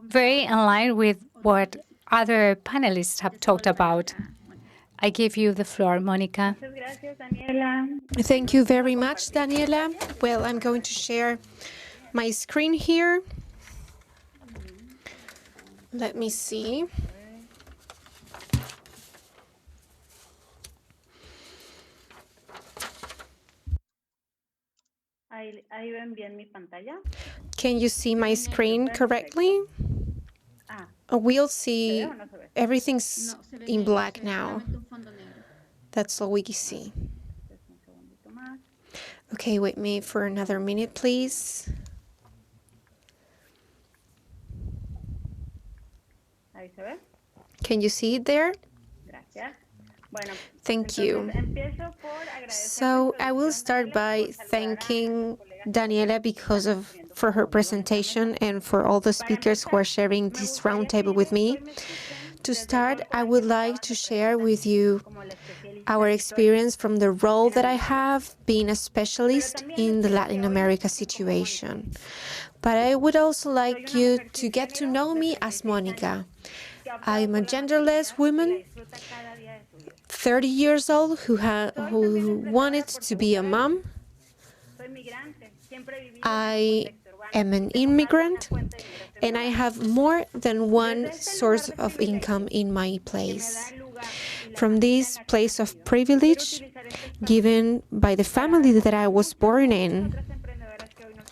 Speaker 5: very in line with what other panelists have talked about. I give you the floor, Monica.
Speaker 3: Thank you very much, Daniela. Well, I'm going to share my screen here. Let me see. Can you see my screen correctly? We'll see everything's in black now. That's all we can see. Okay, wait me for another minute, please. Can you see it there? Thank you. So I will start by thanking Daniela for her presentation and for all the speakers who are sharing this roundtable with me. To start, I would like to share with you our experience from the role that I have being a specialist in the Latin America situation. But I would also like you to get to know me as Monica. I'm a genderless woman, 30 years old, who wanted to be a mom. I am an immigrant, and I have more than one source of income in my place. From this place of privilege, given by the family that I was born in,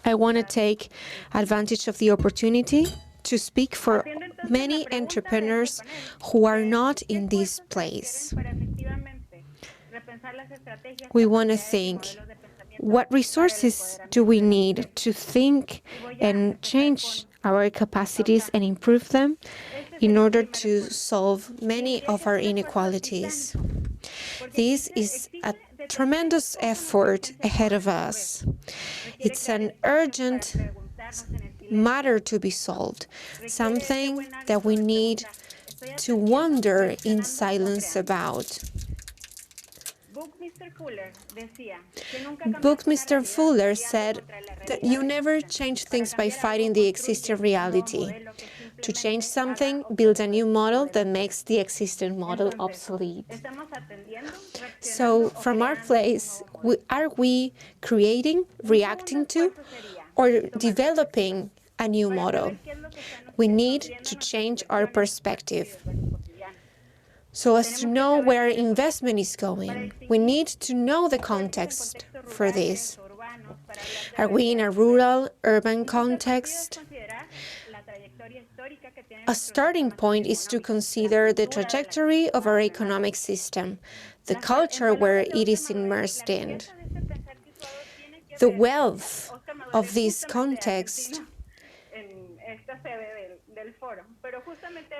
Speaker 3: I want to take advantage of the opportunity to speak for many entrepreneurs who are not in this place. We want to think, what resources do we need to think and change our capacities and improve them in order to solve many of our inequalities? This is a tremendous effort ahead of us. It's an urgent matter to be solved, something that we need to wonder in silence about. Buckminster Fuller said that you never change things by fighting the existing reality. To change something, build a new model that makes the existing model obsolete. So from our place, are we creating, reacting to, or developing a new model? We need to change our perspective so as to know where investment is going. We need to know the context for this. Are we in a rural, urban context? A starting point is to consider the trajectory of our economic system, the culture where it is immersed in, the wealth of this context.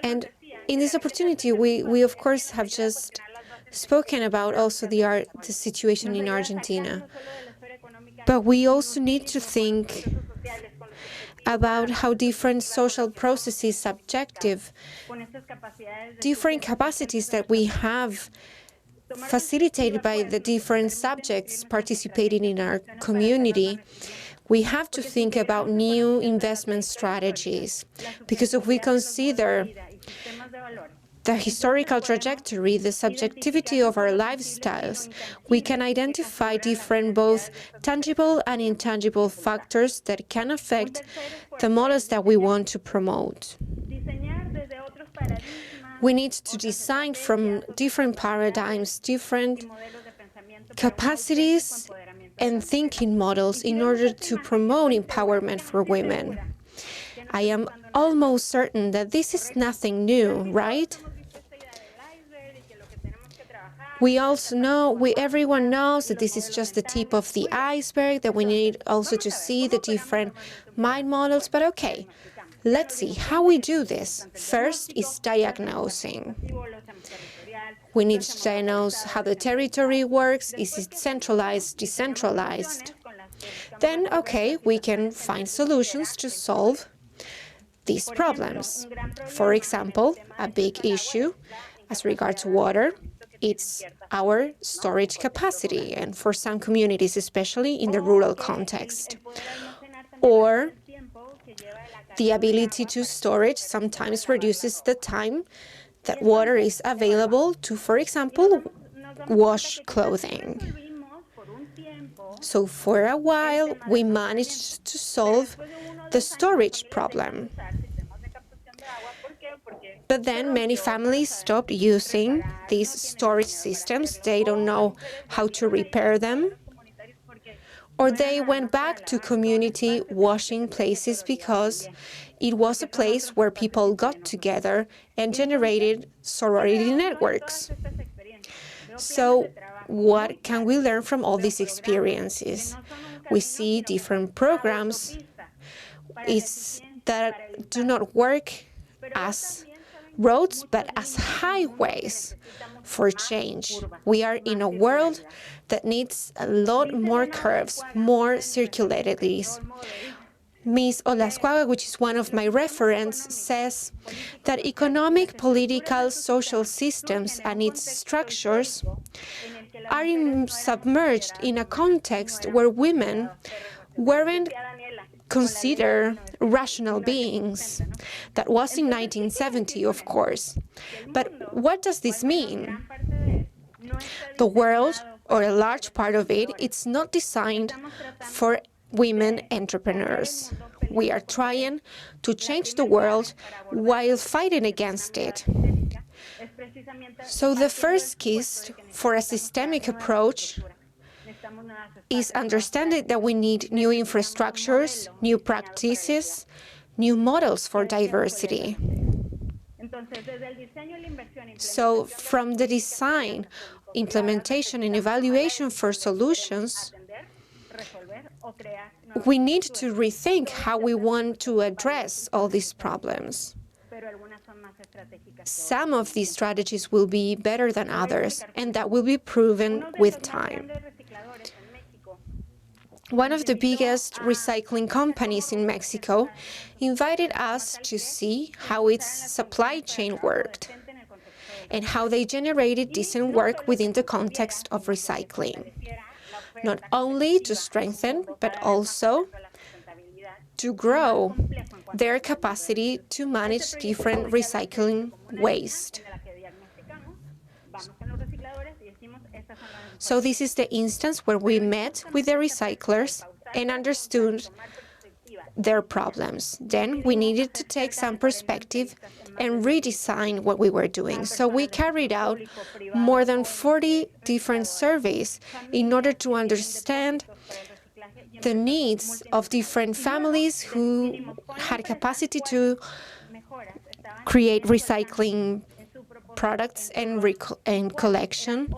Speaker 3: And in this opportunity, we of course have just spoken about also the situation in Argentina. But we also need to think about how different social processes, subjective, different capacities that we have facilitated by the different subjects participating in our community. We have to think about new investment strategies, because if we consider the historical trajectory, the subjectivity of our lifestyles, we can identify different both tangible and intangible factors that can affect the models that we want to promote. We need to design from different paradigms, different capacities and thinking models in order to promote empowerment for women. I am almost certain that this is nothing new, right? We also know, everyone knows that this is just the tip of the iceberg, that we need also to see the different mind models. But okay, Let's see how we do this. First is diagnosing. We need to diagnose how the territory works. Is it centralized, decentralized? Then, okay, we can find solutions to solve these problems. For example, a big issue as regards water, it's our storage capacity, and for some communities, especially in the rural context. Or the ability to storage sometimes reduces the time that water is available to, for example, wash clothing. So for a while, we managed to solve the storage problem. But then many families stopped using these storage systems. They don't know how to repair them. Or they went back to community washing places because it was a place where people got together and generated sorority networks. So what can we learn from all these experiences? We see different programs that do not work as roads, but as highways for change. We are in a world that needs a lot more curves, more circularities. Ms. Olascuaga, which is one of my referents, says that economic, political, social systems and its structures are submerged in a context where women weren't considered rational beings. That was in 1970, of course. But what does this mean? The world, or a large part of it, it's not designed for women entrepreneurs. We are trying to change the world while fighting against it. So the first key for a systemic approach is understanding that we need new infrastructures, new practices, new models for diversity. So from the design, implementation, and evaluation for solutions, we need to rethink how we want to address all these problems. Some of these strategies will be better than others, and that will be proven with time. One of the biggest recycling companies in Mexico invited us to see how its supply chain worked and how they generated decent work within the context of recycling, not only to strengthen, but also to grow their capacity to manage different recycling waste. So this is the instance where we met with the recyclers and understood their problems. Then we needed to take some perspective and redesign what we were doing. So we carried out more than 40 different surveys in order to understand the needs of different families who had capacity to create recycling products and collection,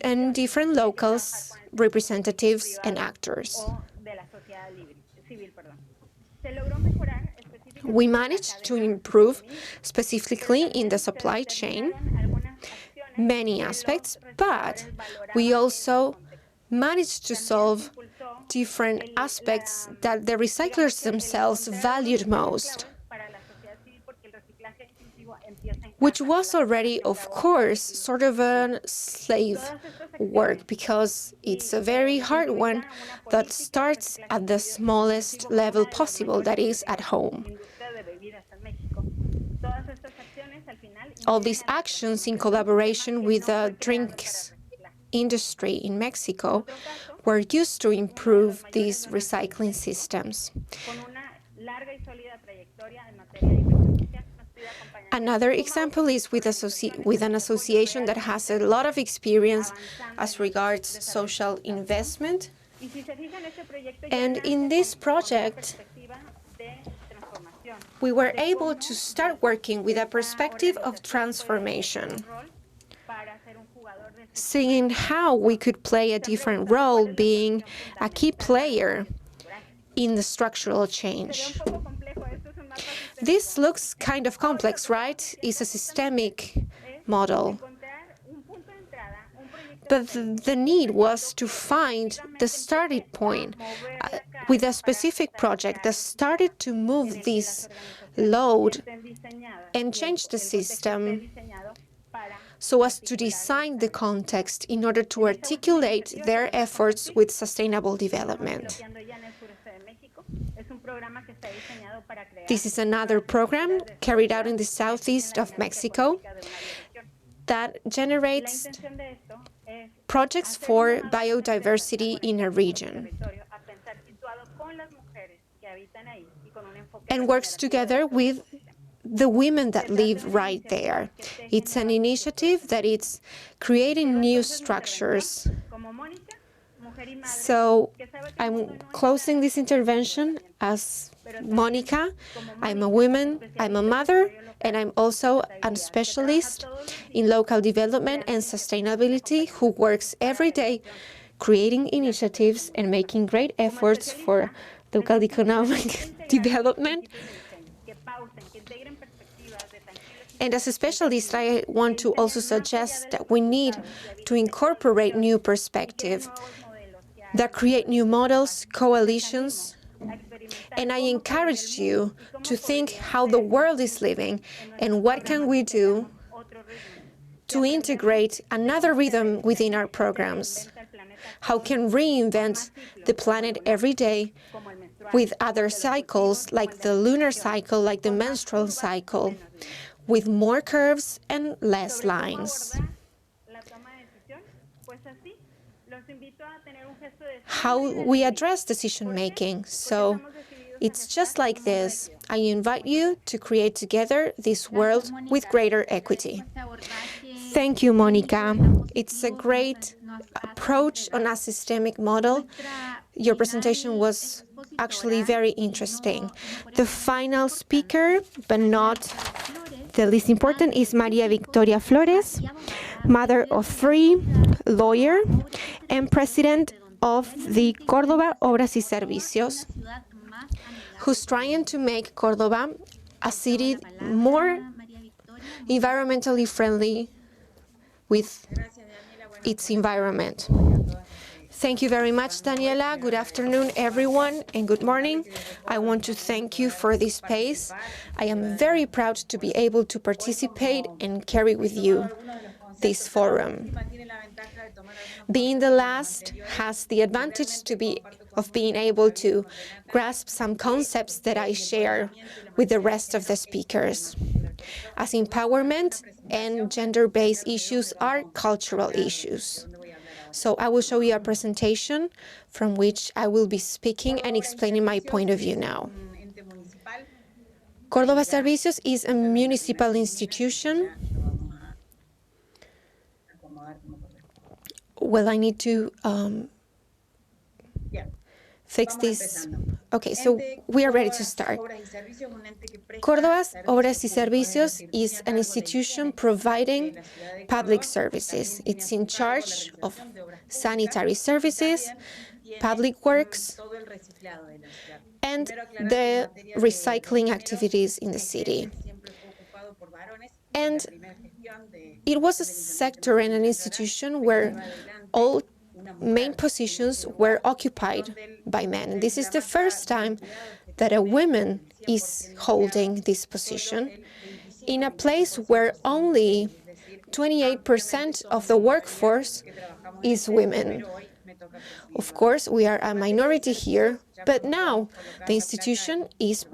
Speaker 3: and different locals, representatives, and actors. We managed to improve, specifically in the supply chain, many aspects, but we also managed to solve different aspects that the recyclers themselves valued most, which was already, of course, sort of a slave work, because it's a very hard one that starts at the smallest level possible, that is, at home. All these actions in collaboration with the drinks industry in Mexico were used to improve these recycling systems. Another example is with an association that has a lot of experience as regards social investment. And in this project, we were able to start working with a perspective of transformation, seeing how we could play a different role, being a key player in the structural change. This looks kind of complex, right? It's a systemic model. But the need was to find the starting point with a specific project that started to move this load and change the system so as to design the context in order to articulate their efforts with sustainable development. This is another program carried out in the southeast of Mexico that generates projects for biodiversity in a region and works together with the women that live right there. It's an initiative that is creating new structures. So I'm closing this intervention as Monica. I'm a woman, I'm a mother, and I'm also a specialist in local development and sustainability who works every day creating initiatives and making great efforts for local economic development. And as a specialist, I want to also suggest that we need to incorporate new perspectives that create new models, coalitions, and I encourage you to think how the world is living and what can we do to integrate another rhythm within our programs. How can we reinvent the planet every day with other cycles, like the lunar cycle, like the menstrual cycle, with more curves and less lines. How we address decision making. So it's just like this. I invite you to create together this world with greater equity. Thank you, Monica. It's a great approach on a systemic model. Your presentation was actually very interesting. The final speaker, but not the least important, is Maria Victoria Flores, mother of three, lawyer, and president of the Córdoba Obras y Servicios, who's trying to make Córdoba a city more environmentally friendly with its environment. Thank you very much, Daniela. Good afternoon, everyone, and good morning. I want to thank you for this space. I am very proud to be able to participate and carry with you this forum. Being the last has the advantage of being able to grasp some concepts that I share with the rest of the speakers, as empowerment and gender-based issues are cultural issues. So I will show you a presentation from which I will be speaking and explaining my point of view now. Córdoba Servicios is a municipal institution. Well, I need to fix this. Okay, so we are ready to start. Córdoba's Obras y Servicios is an institution providing public services. It's in charge of sanitary services, public works, and the recycling activities in the city. And it was a sector and an institution where all main positions were occupied by men. And this is the first time that a woman is holding this position in a place where only 28% of the workforce is women. Of course, we are a minority here, but now the institution is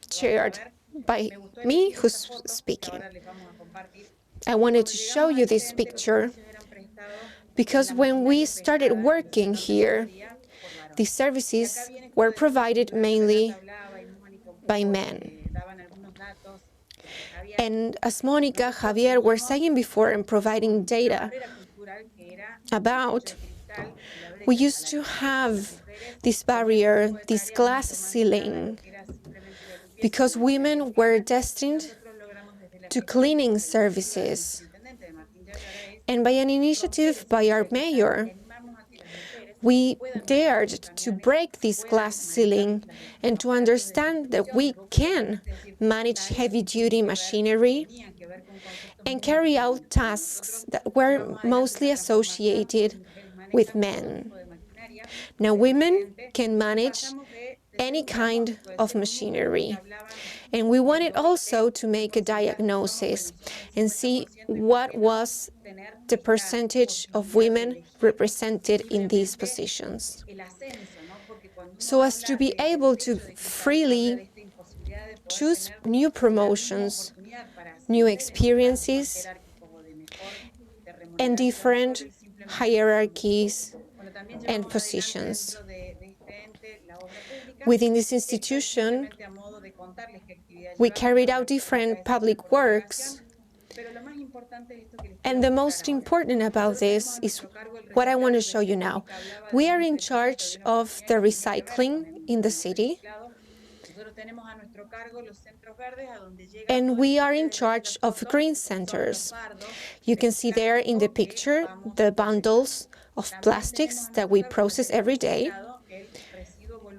Speaker 3: chaired by me, who's speaking. I wanted to show you this picture because when we started working here, the services were provided mainly by men. And as Monica, Javier were saying before and providing data about, we used to have this barrier, this glass ceiling, because women were destined to cleaning services. And by an initiative by our mayor, We dared to break this glass ceiling and to understand that we can manage heavy-duty machinery and carry out tasks that were mostly associated with men. Now, women can manage any kind of machinery. And we wanted also to make a diagnosis and see what was the percentage of women represented in these positions, so as to be able to freely choose new promotions, new experiences, and different hierarchies and positions. Within this institution, we carried out different public works, and the most important about this is what I want to show you now. We are in charge of the recycling in the city, and we are in charge of green centers. You can see there in the picture the bundles of plastics that we process every day.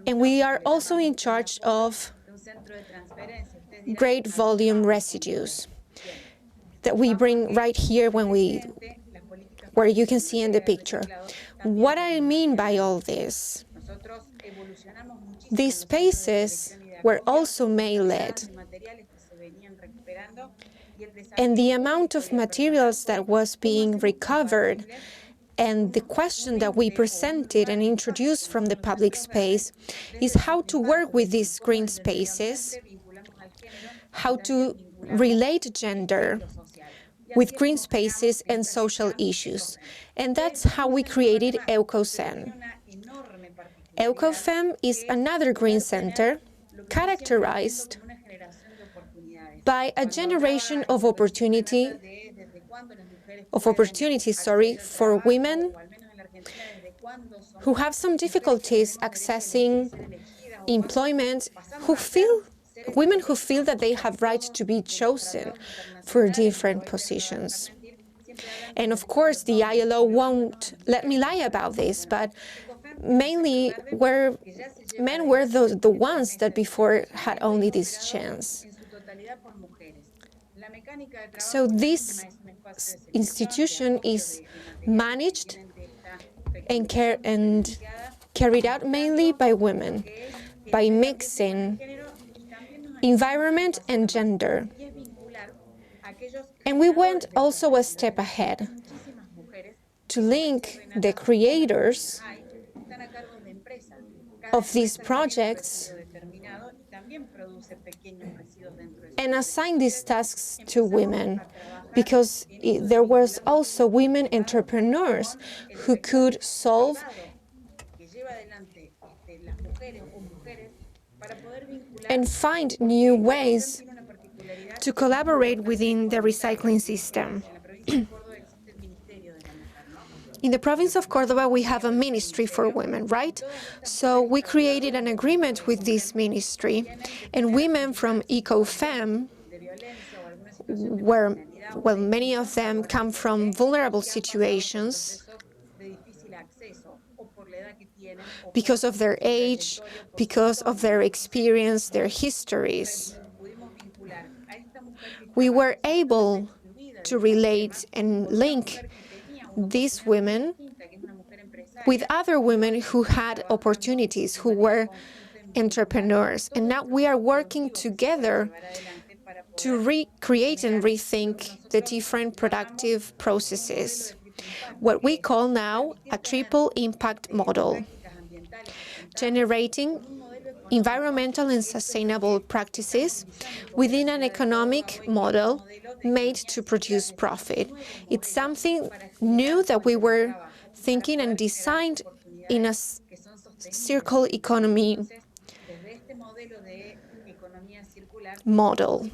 Speaker 3: And we are also in charge of great volume residues that we bring right here where you can see in the picture. What I mean by all this, these spaces were also male-led, and the amount of materials that was being recovered and the question that we presented and introduced from the public space is how to work with these green spaces, how to relate gender with green spaces and social issues. And that's how we created EucoCen. EucoFem is another green center characterized by a generation of opportunities for women who have some difficulties accessing employment, women who feel that they have right to be chosen for different positions. And of course, the ILO won't let me lie about this, but mainly men were the ones that before had only this chance. So this institution is managed and carried out mainly by women, by mixing environment and gender. And we went also a step ahead to link the creators of these projects and assign these tasks to women, because there was also women entrepreneurs who could solve and find new ways to collaborate within the recycling system. In the province of Córdoba, we have a ministry for women, right? So we created an agreement with this ministry, and women from EcoFem, where, well, many of them come from vulnerable situations because of their age, because of their experience, their histories. We were able to relate and link these women with other women who had opportunities, who were entrepreneurs. And now we are working together to recreate and rethink the different productive processes, what we call now a triple impact model, generating environmental and sustainable practices within an economic model made to produce profit. It's something new that we were thinking and designed in a circular economy model.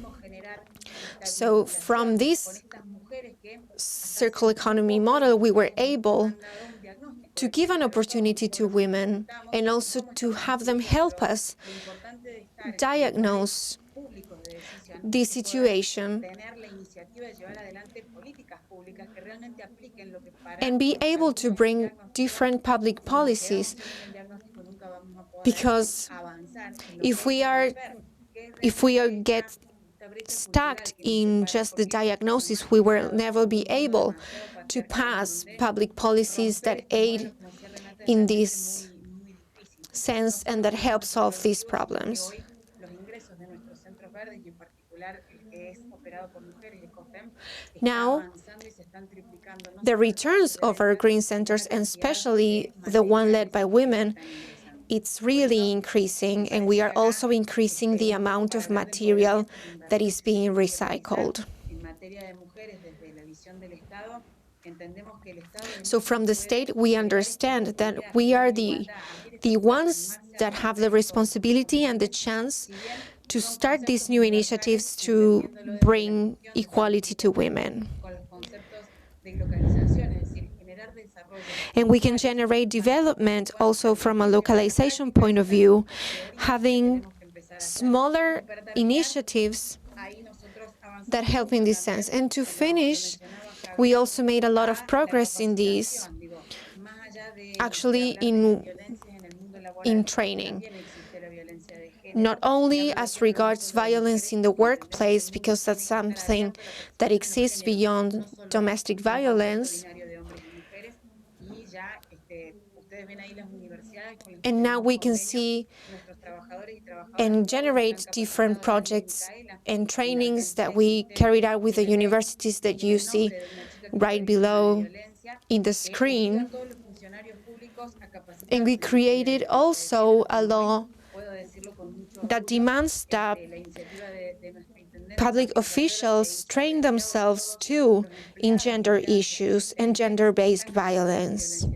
Speaker 3: So from this circular economy model, we were able to give an opportunity to women and also to have them help us diagnose the situation and be able to bring different public policies, because if we get stuck in just the diagnosis, we will never be able to pass public policies that aid in this sense and that help solve these problems. Now, the returns of our green centers, and especially the one led by women, it's really increasing, and we are also increasing the amount of material that is being recycled. So from the state, we understand that we are the ones that have the responsibility and the chance to start these new initiatives to bring equality to women. And we can generate development also from a localization point of view, having smaller initiatives that help in this sense. And to finish, we also made a lot of progress in this, actually in training. Not only as regards violence in the workplace, because that's something that exists beyond domestic violence. And now we can see and generate different projects and trainings that we carried out with the universities that you see right below in the screen. And we created also a law that demands that public officials train themselves too in gender issues and gender-based violence.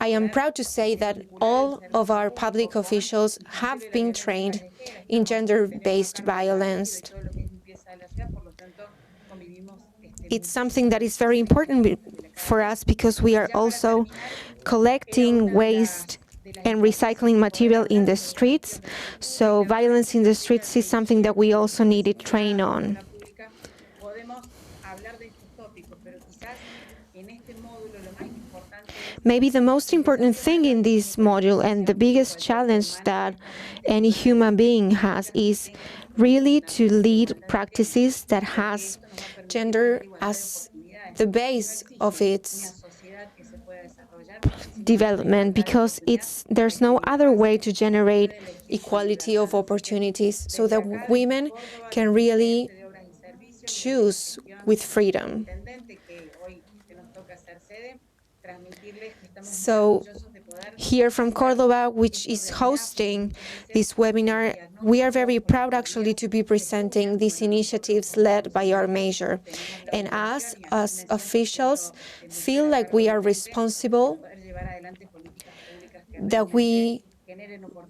Speaker 3: I am proud to say that all of our public officials have been trained in gender-based violence. It's something that is very important for us because we are also collecting waste and recycling material in the streets. So violence in the streets is something that we also needed train on. Maybe the most important thing in this module and the biggest challenge that any human being has is really to lead practices that has gender as the base of its development, because there's no other way to generate equality of opportunities so that women can really choose with freedom. So here from Córdoba, which is hosting this webinar, we are very proud actually to be presenting these initiatives led by our major. And us, as officials, feel like we are responsible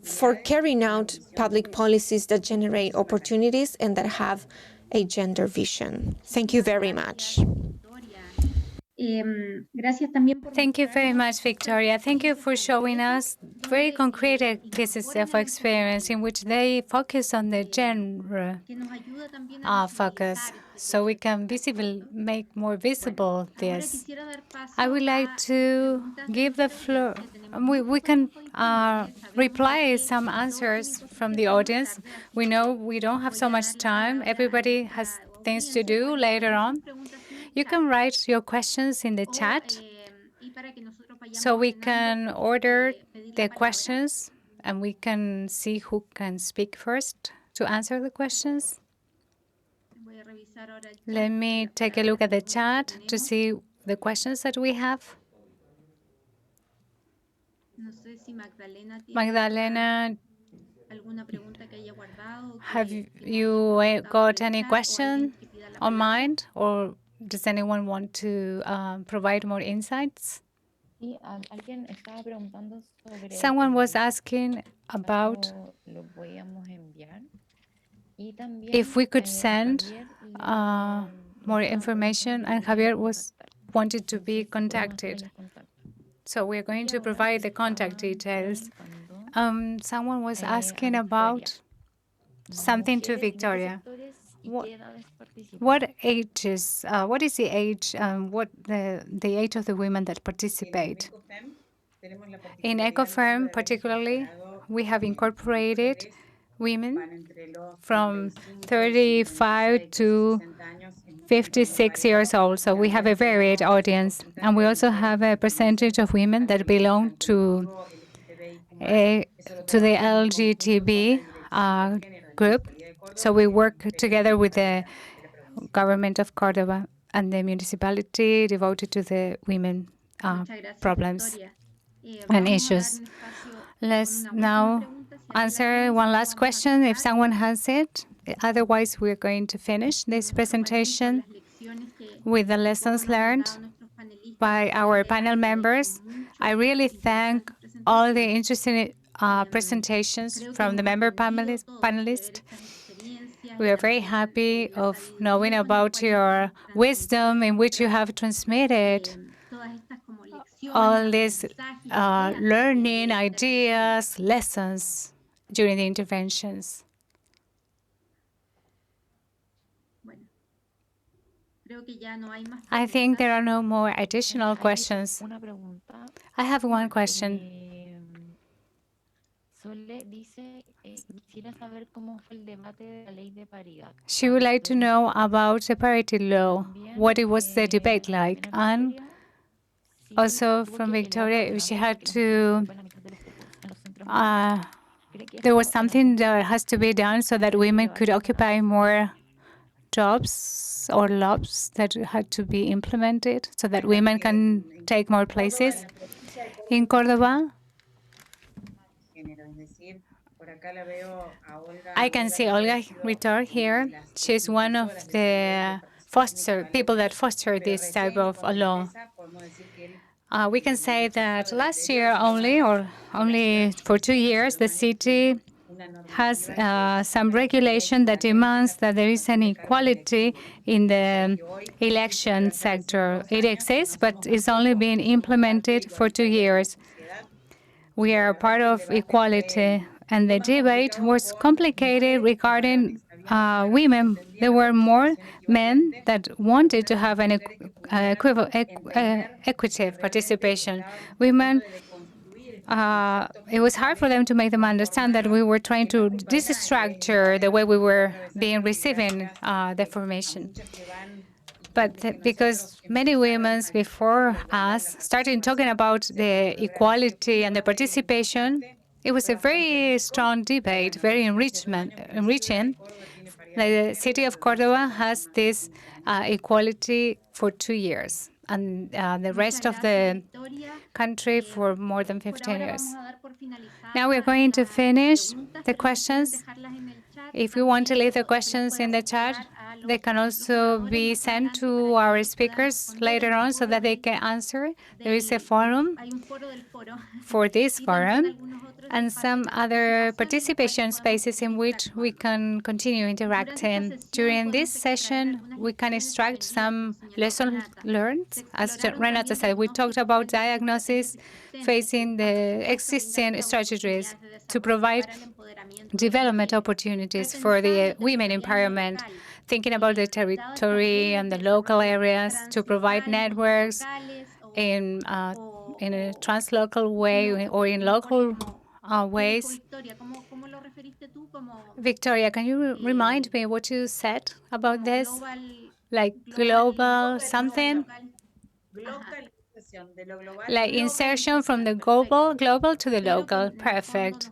Speaker 3: for carrying out public policies that generate opportunities and that have a gender vision. Thank you very much.
Speaker 5: Thank you very much, Victoria. Thank you for showing us very concrete cases of experience in which they focus on the gender focus, so we can make more visible this. I would like to give the floor. We can reply some answers from the audience. We know we don't have so much time. Everybody has things to do later on. You can write your questions in the chat so we can order the questions and we can see who can speak first to answer the questions. Let me take a look at the chat to see the questions that we have. Magdalena, have you got any question on mind, or does anyone want to provide more insights? Someone was asking about if we could send more information, and Javier wanted to be contacted. So we're going to provide the contact details. Someone was asking about something to Victoria. what ages? What is the age? What the age of the women that participate? In EcoFirm, particularly, we have incorporated women from 35 to 56 years old. So we have a varied audience. And we also have a percentage of women that belong to the LGTB group. So we work together with the government of Cordoba and the municipality devoted to the women problems and issues. Let's now answer one last question if someone has it. Otherwise, we're going to finish this presentation with the lessons learned by our panel members. I really thank all the interesting presentations from the member panelists. We are very happy of knowing about your wisdom in which you have transmitted all these learning ideas, lessons during the interventions. I think there are no more additional questions. I have one question. She would like to know about the parity law, what it was the debate like, and also from Victoria, if she had to, there was something that has to be done so that women could occupy more jobs or laws that had to be implemented so that women can take more places in Cordoba. I can see Olga Ritor here. She's one of the people that foster this type of law. We can say that last year only for 2 years, the city has some regulation that demands that there is an equality in the election sector. It exists, but it's only been implemented for 2 years. We are part of equality, and the debate was complicated regarding women. There were more men that wanted to have an equitable participation. Women, it was hard for them to make them understand that we were trying to destructure the way we were receiving the information. But because many women before us started talking about the equality and the participation, it was a very strong debate, very enriching. The city of Cordoba has this equality for 2 years, and the rest of the country for more than 15 years. Now we're going to finish the questions. If you want to leave the questions in the chat, they can also be sent to our speakers later on so that they can answer. There is a forum for this forum and some other participation spaces in which we can continue interacting. During this session, we can extract some lessons learned. As Renata said, we talked about diagnosis, facing the existing strategies to provide development opportunities for the women empowerment, thinking about the territory and the local areas to provide networks in a translocal way or in local ways. Victoria, can you remind me what you said about this? Like global something? Like insertion from the global to the local. Perfect.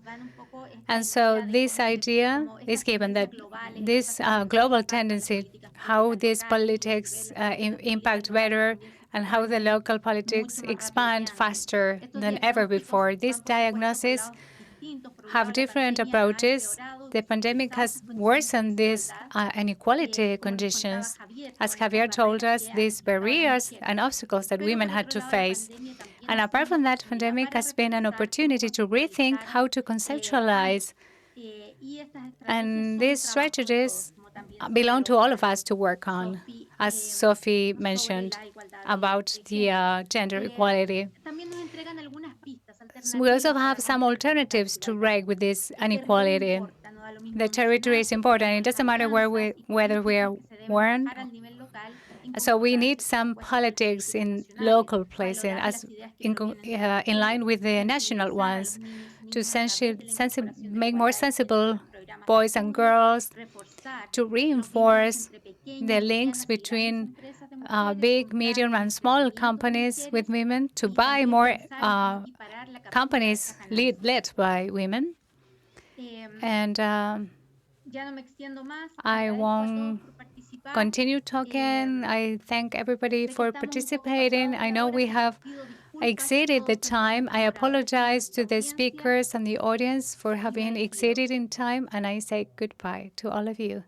Speaker 5: And so this idea is given that this global tendency, how these politics impact better and how the local politics expand faster than ever before. This diagnosis have different approaches. The pandemic has worsened these inequality conditions. As Javier told us, these barriers and obstacles that women had to face. And apart from that, pandemic has been an opportunity to rethink how to conceptualize. And these strategies belong to all of us to work on, as Sophie mentioned, about the gender equality. We also have some alternatives to break with this inequality. the territory is important. It doesn't matter whether we are born. So we need some politics in local places, in line with the national ones, to make more sensible boys and girls, to reinforce the links between big, medium, and small companies with women, to buy more companies led by women. And I won't continue talking. I thank everybody for participating. I know we have exceeded the time. I apologize to the speakers and the audience for having exceeded in time, and I say goodbye to all of you.